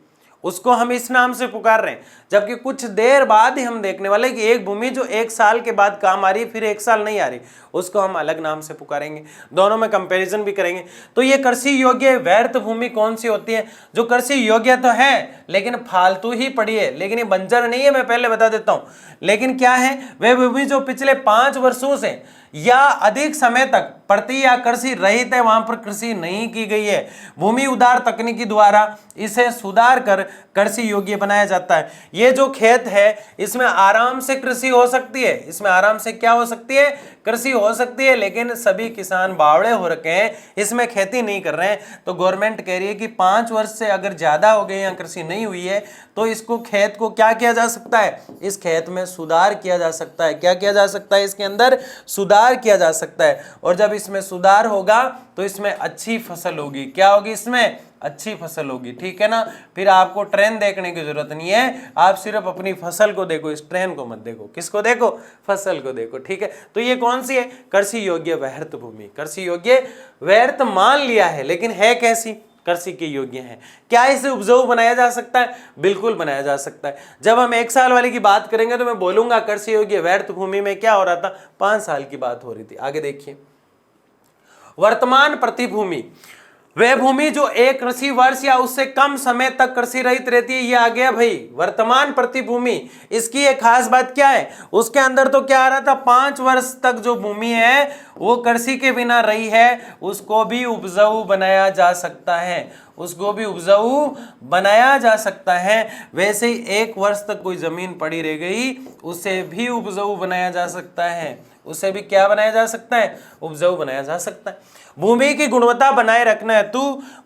उसको हम इस नाम से पुकार रहे हैं। जबकि कुछ देर बाद ही हम देखने वाले कि एक भूमि जो 1 साल के बाद काम आ रही है, फिर 1 साल नहीं आ रही, उसको हम अलग नाम से पुकारेंगे। दोनों में कंपैरिजन भी करेंगे। तो ये कृषि योग्य व्यर्थ भूमि कौन सी होती है? जो कृषि योग्य तो है लेकिन फालतू ही पड़ी है, लेकिन ये बंजर नहीं है, मैं पहले बता देता हूं। लेकिन क्या है? वह भूमि जो पिछले 5 वर्षों से या अधिक समय तक प्रति या कृषि रहित है, वहां पर कृषि नहीं की गई है। भूमि उदार तकनीकी द्वारा इसे सुधार कर कृषि योग्य बनाया जाता है। ये जो खेत है इसमें आराम से कृषि हो सकती है, इसमें आराम से क्या हो सकती है? कृषि हो सकती है। लेकिन सभी किसान बावड़े हो रखे हैं, इसमें खेती नहीं कर रहे हैं। तो गवर्नमेंट कह रही है कि 5 वर्ष से अगर ज्यादा हो गए या कृषि नहीं हुई है तो इसको, खेत को क्या किया जा सकता है? इस खेत में सुधार किया जा सकता है। क्या किया जा सकता है? इसके अंदर सुधार किया जा सकता है। और जब इसमें सुधार होगा तो इसमें अच्छी फसल होगी। क्या होगी? इसमें अच्छी फसल होगी, ठीक है ना। फिर आपको ट्रेन देखने की जरूरत नहीं है, आप सिर्फ अपनी फसल को देखो, इस ट्रेन को मत देखो। किसको देखो? फसल को देखो, ठीक है। तो ये कौन सी है? कृषि योग्य व्यर्थ भूमि। कृषि योग्य व्यर्थ मान लिया है, लेकिन है कैसी? कृषि के योग्य है। क्या इसे उपजाऊ बनाया जा सकता है? बिल्कुल बनाया जा सकता है। जब हम 1 साल वाले की बात करेंगे तो मैं बोलूंगा कृषि योग्य व्यर्थ भूमि में क्या हो रहा था, 5 साल की बात हो रही थी। आगे देखिए, वर्तमान प्रतिभूमि, वह भूमि जो एक कृषि वर्ष या उससे कम समय तक कृषि रहित रहती है। ये आ गया भाई वर्तमान प्रतिभूमि। इसकी एक खास बात क्या है? उसके अंदर तो क्या आ रहा था, 5 वर्ष तक जो भूमि है वो कृषि के बिना रही है, उसको भी उपजाऊ बनाया जा सकता है, उसको भी उपजाऊ बनाया जा सकता है। वैसे ही 1 वर्ष तक कोई जमीन पड़ी रह गई, उसे भी उपजाऊ बनाया जा सकता है, उसे भी क्या बनाया जा सकता है? उपजाऊ बनाया जा सकता है। भूमि की गुणवत्ता बनाए रखना हेतु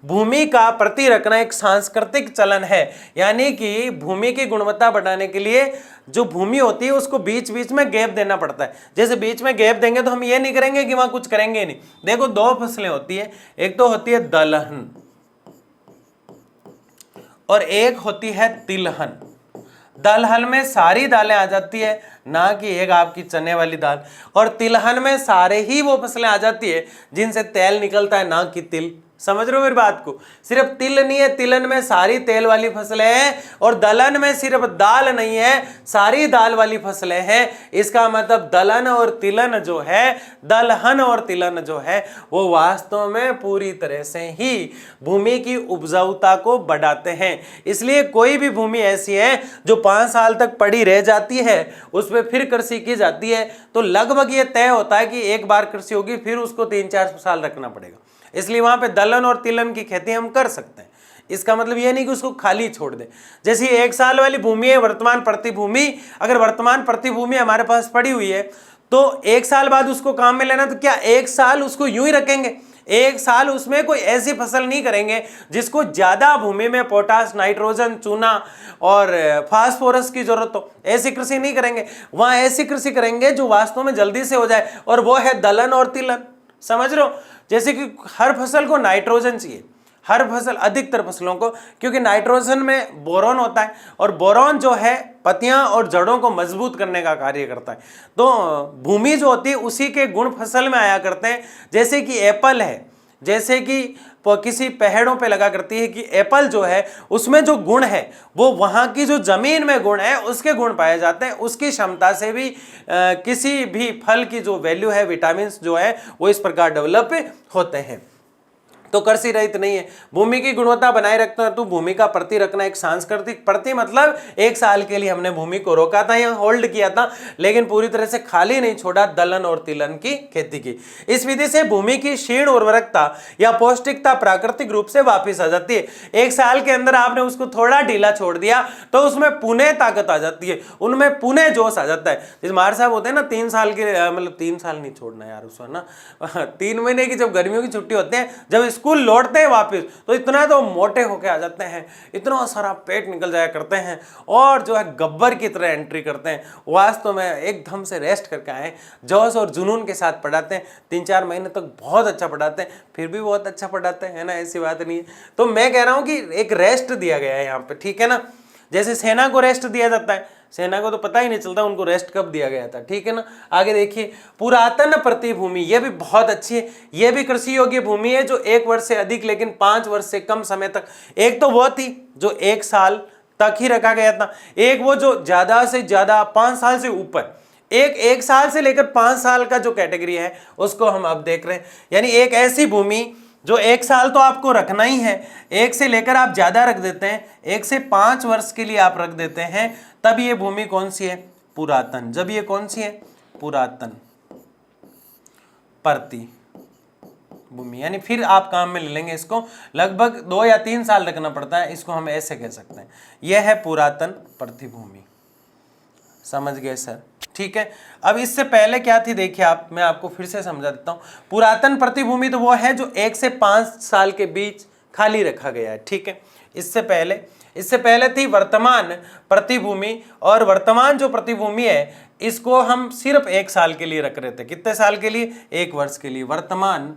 भूमि का प्रति रखना एक सांस्कृतिक चलन है। यानी कि भूमि की गुणवत्ता बढ़ाने के लिए जो भूमि होती है उसको बीच बीच में गैप देना पड़ता है। जैसे बीच में गैप देंगे तो हम ये नहीं करेंगे कि वहां कुछ करेंगे नहीं। देखो 2 फसलें होती है, एक तो होती है दलहन और एक होती है तिलहन। दलहन में सारी दालें आ जाती है, ना कि एक आपकी चने वाली दाल। और तिलहन में सारे ही वो फसलें आ जाती है जिनसे तेल निकलता है, ना कि तिल। समझ रहे हो मेरी बात को? सिर्फ तिल नहीं है, तिलहन में सारी तेल वाली फसलें हैं, और दलहन में सिर्फ दाल नहीं है, सारी दाल वाली फसलें हैं। इसका मतलब दलहन और तिलहन जो है, दलहन और तिलहन जो है, वो वास्तव में पूरी तरह से ही भूमि की उपजाऊता को बढ़ाते हैं। इसलिए कोई भी भूमि ऐसी है जो 5 साल तक पड़ी रह जाती है, उस पर फिर कृषि की जाती है, तो लगभग ये तय होता है कि एक बार कृषि होगी, फिर उसको 3-4 साल रखना पड़ेगा। इसलिए वहां पे दलहन और तिलहन की खेती हम कर सकते हैं। इसका मतलब ये नहीं कि उसको खाली छोड़ दे। जैसे 1 साल वाली भूमि है, वर्तमान प्रतिभूमि, अगर वर्तमान प्रतिभूमि हमारे पास पड़ी हुई है तो 1 साल बाद उसको काम में लेना, तो क्या 1 साल उसको यूं ही रखेंगे? 1 साल उसमें कोई ऐसी फसल नहीं करेंगे जिसको ज्यादा भूमि में पोटास, नाइट्रोजन, चूना और फास्फोरस की जरूरत हो। ऐसी कृषि नहीं करेंगे। वहां ऐसी कृषि करेंगे जो वास्तव में जल्दी से हो जाए, और वो है दलहन और तिलहन। समझ रहे हो? जैसे कि हर फसल को नाइट्रोजन चाहिए, हर फसल, अधिकतर फसलों को, क्योंकि नाइट्रोजन में बोरॉन होता है, और बोरॉन जो है पत्तियां और जड़ों को मजबूत करने का कार्य करता है। तो भूमि जो होती है उसी के गुण फसल में आया करते हैं। जैसे कि एप्पल है, जैसे कि किसी पेड़ों पे लगा करती है, कि एप्पल जो है उसमें जो गुण है वो वहां की जो जमीन में गुण है उसके गुण पाए जाते हैं। उसकी क्षमता से भी किसी भी फल की जो वैल्यू है, विटामिन जो है, वो इस प्रकार डेवलप होते हैं। तो कृषि रहित नहीं है। भूमि की गुणवत्ता बनाए रखना, तो भूमि का प्रति रखना एक सांस्कृतिक प्रति, मतलब 1 साल के लिए हमने भूमि को रोका था या होल्ड किया था, लेकिन पूरी तरह से खाली नहीं छोड़ा दलहन और तिलहन की खेती की। इस विधि से भूमि की क्षीण उर्वरकता या पौष्टिकता प्राकृतिक रूप से वापस आ जाती है। 1 साल के अंदर आपने उसको थोड़ा ढीला छोड़ दिया तो उसमें पुनः ताकत आ जाती है, उनमें पुनः जोश आ जाता है। जैसे मार साहब होते हैं ना, 3 साल के, मतलब 3 साल नहीं छोड़ना यार उसको ना, 3 महीने की जब गर्मियों की छुट्टी होते हैं, जब स्कूल लौटते हैं वापस, तो इतना तो मोटे होके आ जाते हैं, इतना सारा पेट निकल जाया करते हैं, और जो है गब्बर की तरह एंट्री करते हैं। वास्तव में एकदम से रेस्ट करके आए, जोश और जुनून के साथ पढ़ाते हैं। 3-4 महीने तक बहुत अच्छा पढ़ाते हैं, फिर भी बहुत अच्छा पढ़ाते हैं, है ना, ऐसी बात नहीं है। तो मैं कह रहा हूं कि एक रेस्ट दिया गया है यहाँ पे, ठीक है ना। जैसे सेना को रेस्ट दिया जाता है, सेना को तो पता ही नहीं चलता उनको रेस्ट कब दिया गया था, ठीक है ना। आगे देखिए, पुरातन प्रतिभूमि, यह भी बहुत अच्छी है। यह भी कृषि योग्य भूमि है जो 1 वर्ष से अधिक लेकिन 5 वर्ष से कम समय तक। एक तो वो थी जो 1 साल तक ही रखा गया था, एक वो जो ज्यादा से ज्यादा 5 साल से ऊपर, एक साल से लेकर 5 साल का जो कैटेगरी है उसको हम अब देख रहे हैं। यानी एक ऐसी भूमि जो 1 साल तो आपको रखना ही है, 1 से लेकर आप ज्यादा रख देते हैं, 1 से 5 वर्ष के लिए आप रख देते हैं, तब ये भूमि कौन सी है? पुरातन। जब ये कौन सी है? पुरातन प्रति भूमि। यानी फिर आप काम में ले लेंगे इसको, लगभग 2 या 3 साल रखना पड़ता है, इसको हम ऐसे कह सकते हैं, यह है पुरातन प्रतिभूमि। समझ गए सर? ठीक है। अब इससे पहले क्या थी देखिए आप, मैं आपको फिर से समझा देता हूं। पुरातन प्रतिभूमि तो वो है जो 1 से 5 साल के बीच खाली रखा गया है, ठीक है। इससे पहले थी वर्तमान प्रतिभूमि, और वर्तमान जो प्रतिभूमि है इसको हम सिर्फ 1 साल के लिए रख रहे थे। कितने साल के लिए? 1 वर्ष के लिए। वर्तमान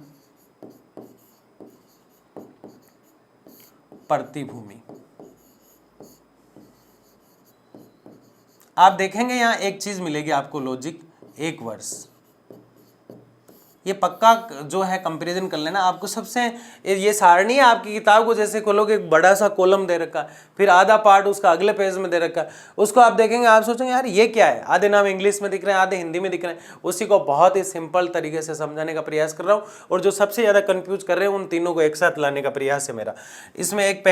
प्रतिभूमि। आप देखेंगे यहां एक चीज मिलेगी आपको, लॉजिक, 1 वर्ष। ये पक्का जो है कंपैरिजन कर लेना। आपको सबसे ये सारणी है आपकी किताब को, जैसे खोलोगे एक बड़ा सा कॉलम दे रखा है, फिर आधा पार्ट उसका अगले पेज में दे रखा है, उसको आप देखेंगे, आप सोचेंगे यार ये क्या है, आधे नाम इंग्लिश में दिख रहे हैं, आधे हिंदी में दिख रहे हैं। उसी को बहुत ही सिंपल तरीके से समझाने का प्रयास कर रहा हूँ, और जो सबसे ज्यादा कंफ्यूज कर रहे हैं उन तीनों को एक साथ लाने का प्रयास है मेरा। इसमें एक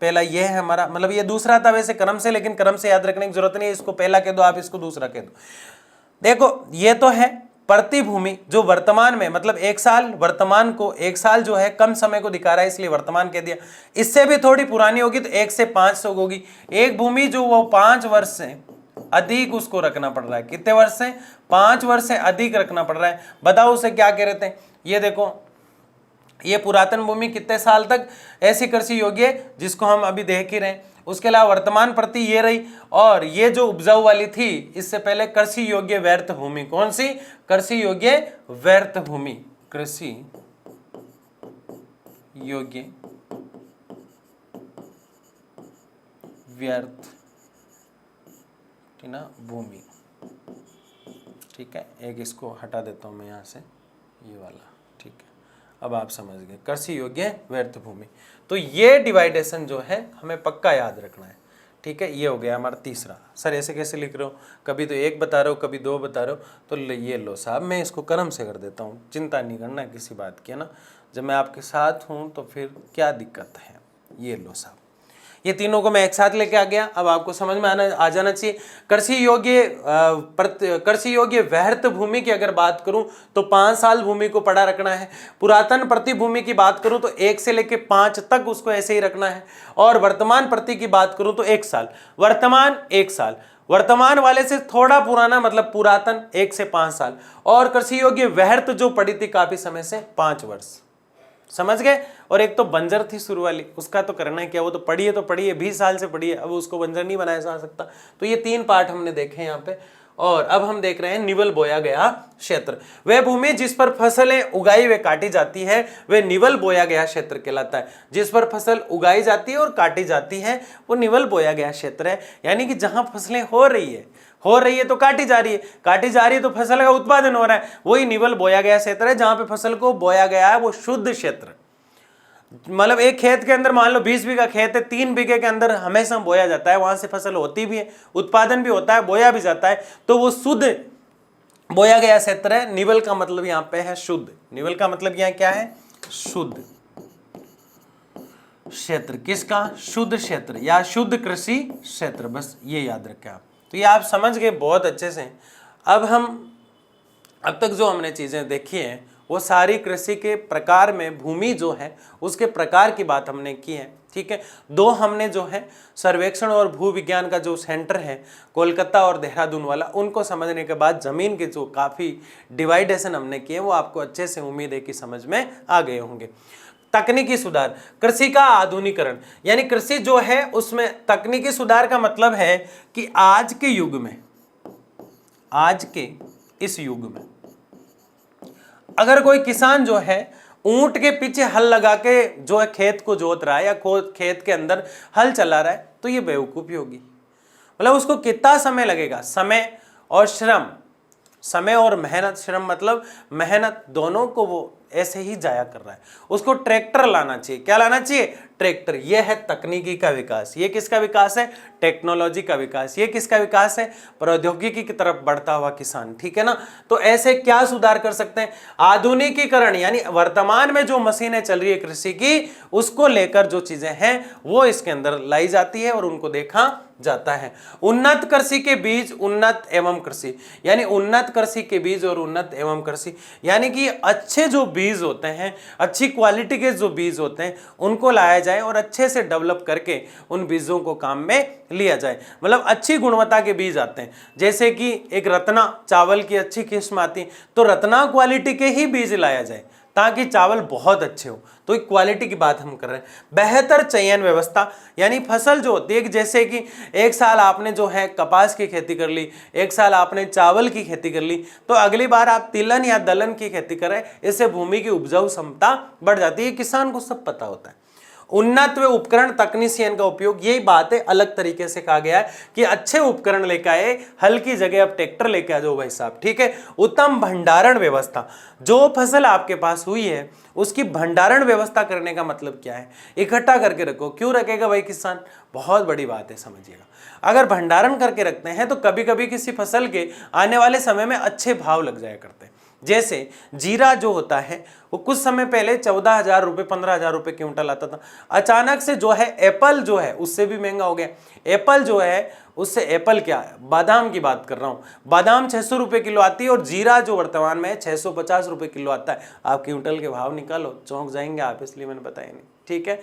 पहला ये है हमारा, मतलब ये दूसरा था वैसे क्रम से, लेकिन क्रम से याद रखने की जरूरत नहीं है, इसको पहला कह दो, आप इसको दूसरा कह दो। देखो ये तो है प्रतिभूमि जो वर्तमान में, मतलब 1 साल, वर्तमान को 1 साल जो है कम समय को दिखा रहा है इसलिए वर्तमान कह दिया। इससे भी थोड़ी पुरानी होगी तो 1 से 5 तक होगी। एक भूमि जो वो 5 वर्ष से अधिक उसको रखना पड़ रहा है। कितने वर्ष से? 5 वर्ष से अधिक रखना पड़ रहा है। बताओ उसे क्या कह रहे थे? ये देखो, ये पुरातन भूमि कितने साल तक ऐसी कृषि योग्य है जिसको हम अभी देख ही रहे हैं। उसके अलावा वर्तमान प्रति ये रही, और ये जो उपजाऊ वाली थी इससे पहले कृषि योग्य व्यर्थ भूमि। कौन सी? कृषि योग्य व्यर्थ भूमि। कृषि योग्य व्यर्थ ना भूमि। ठीक है, एक इसको हटा देता हूँ मैं यहाँ से, ये वाला, ठीक है। अब आप समझ गए, कृषि योग्य व्यर्थ भूमि। तो ये डिवाइडेशन जो है हमें पक्का याद रखना है, ठीक है। ये हो गया हमारा तीसरा। सर ऐसे कैसे लिख रहे हो, कभी तो 1 बता रहे हो, कभी 2 बता रहे हो, तो ये लो साहब, मैं इसको कर्म से कर देता हूँ, चिंता नहीं करना किसी बात की, है ना। जब मैं आपके साथ हूँ तो फिर क्या दिक्कत है। ये लो साहब, ये तीनों को मैं एक साथ लेके आ गया। अब आपको समझ में आ जाना चाहिए। कृषि योग्य वृहत भूमि की अगर बात करूं तो 5 साल भूमि को पड़ा रखना है। पुरातन प्रति भूमि की बात करूं तो 1 से लेके 5 तक उसको ऐसे ही रखना है। और वर्तमान प्रति की बात करूं तो 1 साल, वर्तमान 1 साल, वर्तमान वाले से थोड़ा पुराना मतलब पुरातन 1 से 5 साल, और कृषि योग्य वृहत जो पड़ी थी काफी समय से 5 वर्ष। समझ गए। और एक तो बंजर थी शुरू वाली, उसका तो करना है क्या, वो तो पड़ी है 20 साल से पड़ी है, अब उसको बंजर नहीं बनाया जा सकता। तो ये 3 पार्ट हमने देखे यहाँ पे। और अब हम देख रहे हैं निवल बोया गया क्षेत्र। वह भूमि जिस पर फसलें उगाई व काटी जाती है वह निवल बोया गया क्षेत्र कहलाता है। जिस पर फसल उगाई जाती है और काटी जाती है वो निवल बोया गया क्षेत्र है। यानी कि जहां फसलें हो रही है तो काटी जा रही है तो फसल का उत्पादन हो रहा है, वही निवल बोया गया क्षेत्र है। जहां पे फसल को बोया गया है वो शुद्ध क्षेत्र, मतलब एक खेत के अंदर मान लो 20 बीघा खेत है, 3 बीघे के अंदर हमेशा बोया जाता है, वहां से फसल होती भी है, उत्पादन भी होता है, बोया भी जाता है, तो वो शुद्ध बोया गया क्षेत्र है। निवल का मतलब यहाँ पे है शुद्ध। निवल का मतलब यहाँ क्या है, शुद्ध क्षेत्र। किसका, शुद्ध क्षेत्र या शुद्ध कृषि क्षेत्र, बस ये याद रखें आप। तो ये आप समझ गए बहुत अच्छे से। अब तक जो हमने चीजें देखी हैं वो सारी कृषि के प्रकार में भूमि जो है उसके प्रकार की बात हमने की है, ठीक है। 2 हमने जो है सर्वेक्षण और भू विज्ञान का जो सेंटर है कोलकाता और देहरादून वाला, उनको समझने के बाद जमीन के जो काफी डिवाइडेशन हमने किए वो आपको अच्छे से उम्मीद है कि समझ में आ गए होंगे। तकनीकी सुधार, कृषि का आधुनिकीकरण, यानी कृषि जो है उसमें तकनीकी सुधार का मतलब है कि आज के युग में, आज के इस युग में अगर कोई किसान जो है ऊंट के पीछे हल लगा के जो है खेत को जोत रहा है या खेत के अंदर हल चला रहा है तो ये बेवकूफी होगी। मतलब उसको कितना समय लगेगा, समय और श्रम, समय और मेहनत, श्रम मतलब मेहनत, दोनों को वो ऐसे ही जाया कर रहा है। उसको ट्रैक्टर लाना चाहिए। क्या लाना चाहिए, ट्रैक्टर। यह है तकनीकी का विकास। ये किसका विकास है, टेक्नोलॉजी का विकास। ये किसका विकास है, प्रौद्योगिकी की तरफ बढ़ता हुआ किसान, ठीक है ना। तो ऐसे क्या सुधार कर सकते हैं, आधुनिकीकरण, यानी वर्तमान में जो मशीनें चल रही है कृषि की उसको लेकर जो चीजें हैं वो इसके अंदर लाई जाती है और उनको देखा जाता है। उन्नत कृषि के बीज, उन्नत एवं कृषि, यानी उन्नत कृषि के बीज और उन्नत एवं कृषि, यानी कि अच्छे जो बीज होते हैं, अच्छी क्वालिटी के जो बीज होते हैं उनको लाया जाए और अच्छे से डेवलप करके उन बीजों को काम में लिया जाए। मतलब अच्छी गुणवत्ता के बीज आते हैं, जैसे कि एक रत्ना चावल की अच्छी किस्म आती है तो रत्ना क्वालिटी के ही बीज लाया जाए ताकि चावल बहुत अच्छे हो। तो एक क्वालिटी की बात हम कर रहे हैं। बेहतर चयन व्यवस्था, यानी फसल जो होती है, जैसे कि एक साल आपने जो है कपास की खेती कर ली, एक साल आपने चावल की खेती कर ली, तो अगली बार आप तिलहन या दलहन की खेती करें, इससे भूमि की उपजाऊ क्षमता बढ़ जाती है। किसान को सब पता होता है। उन्नत व उपकरण तकनीशियन का उपयोग, यही बात है, अलग तरीके से कहा गया है कि अच्छे उपकरण लेकर आए, हल की जगह अब ट्रैक्टर लेके आ जाओ भाई साहब, ठीक है। उत्तम भंडारण व्यवस्था, जो फसल आपके पास हुई है उसकी भंडारण व्यवस्था करने का मतलब क्या है, इकट्ठा करके रखो। क्यों रखेगा भाई किसान, बहुत बड़ी बात है, समझिएगा। अगर भंडारण करके रखते हैं तो कभी कभी किसी फसल के आने वाले समय में अच्छे भाव लग जाया करते हैं। जैसे जीरा जो होता है वो कुछ समय पहले 14,000 रुपये 15,000 रुपये क्विंटल आता था, अचानक से जो है एप्पल जो है उससे भी महंगा हो गया। एप्पल जो है उससे, एप्पल क्या है, बादाम की बात कर रहा हूँ, बादाम 600 रुपये किलो आती है और जीरा जो वर्तमान में 650 रुपये किलो आता है। आप क्विंटल के भाव निकालो, चौंक जाएंगे आप, इसलिए मैंने बताया नहीं, ठीक है।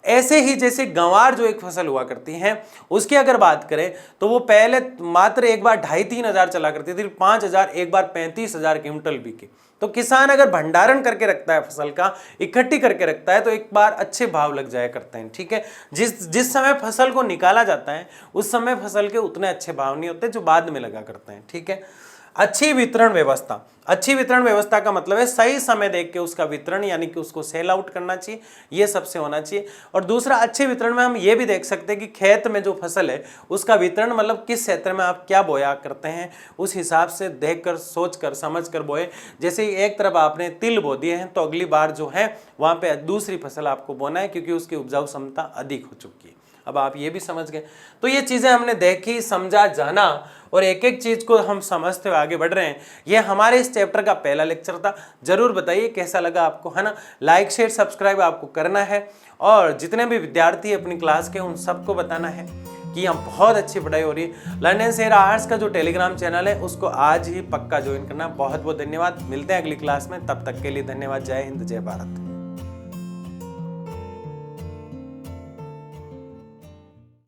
ऐसे ही जैसे गंवार जो एक फसल हुआ करती है उसकी अगर बात करें तो वो पहले मात्र एक बार 2,500-3 हज़ार चला करती थी, 5,000 एक बार 35,000 क्विंटल बिके। तो किसान अगर भंडारण करके रखता है फसल का, इकट्ठी करके रखता है तो एक बार अच्छे भाव लग जाया करते हैं, ठीक है। जिस समय फसल को निकाला जाता है उस समय फसल के उतने अच्छे भाव नहीं होते जो बाद में लगा करते हैं, ठीक है। अच्छी वितरण व्यवस्था। अच्छी वितरण व्यवस्था का मतलब है सही समय देख के उसका वितरण, यानी कि उसको सेल आउट करना चाहिए, ये सबसे होना चाहिए। और दूसरा, अच्छे वितरण में हम ये भी देख सकते हैं कि खेत में जो फसल है उसका वितरण, मतलब किस क्षेत्र में आप क्या बोया करते हैं, उस हिसाब से देखकर, सोचकर, समझकर बोए। जैसे एक तरफ आपने तिल बो दिए हैं तो अगली बार जो है वहां पे दूसरी फसल आपको बोना है, क्योंकि उसकी उपजाऊ क्षमता अधिक हो चुकी है। अब आप ये भी समझ गए। तो ये चीजें हमने देखी, समझा, जाना और एक एक चीज को हम समझते हुए आगे बढ़ रहे हैं। ये हमारे इस चैप्टर का पहला लेक्चर था। जरूर बताइए कैसा लगा आपको, है ना। लाइक शेयर सब्सक्राइब आपको करना है और जितने भी विद्यार्थी अपनी क्लास के उन सबको बताना है कि यहाँ बहुत अच्छी पढ़ाई हो रही है। लर्न एंड शेयर आर्ट्स का जो टेलीग्राम चैनल है उसको आज ही पक्का ज्वाइन करना। बहुत बहुत धन्यवाद। मिलते हैं अगली क्लास में, तब तक के लिए धन्यवाद। जय हिंद, जय भारत।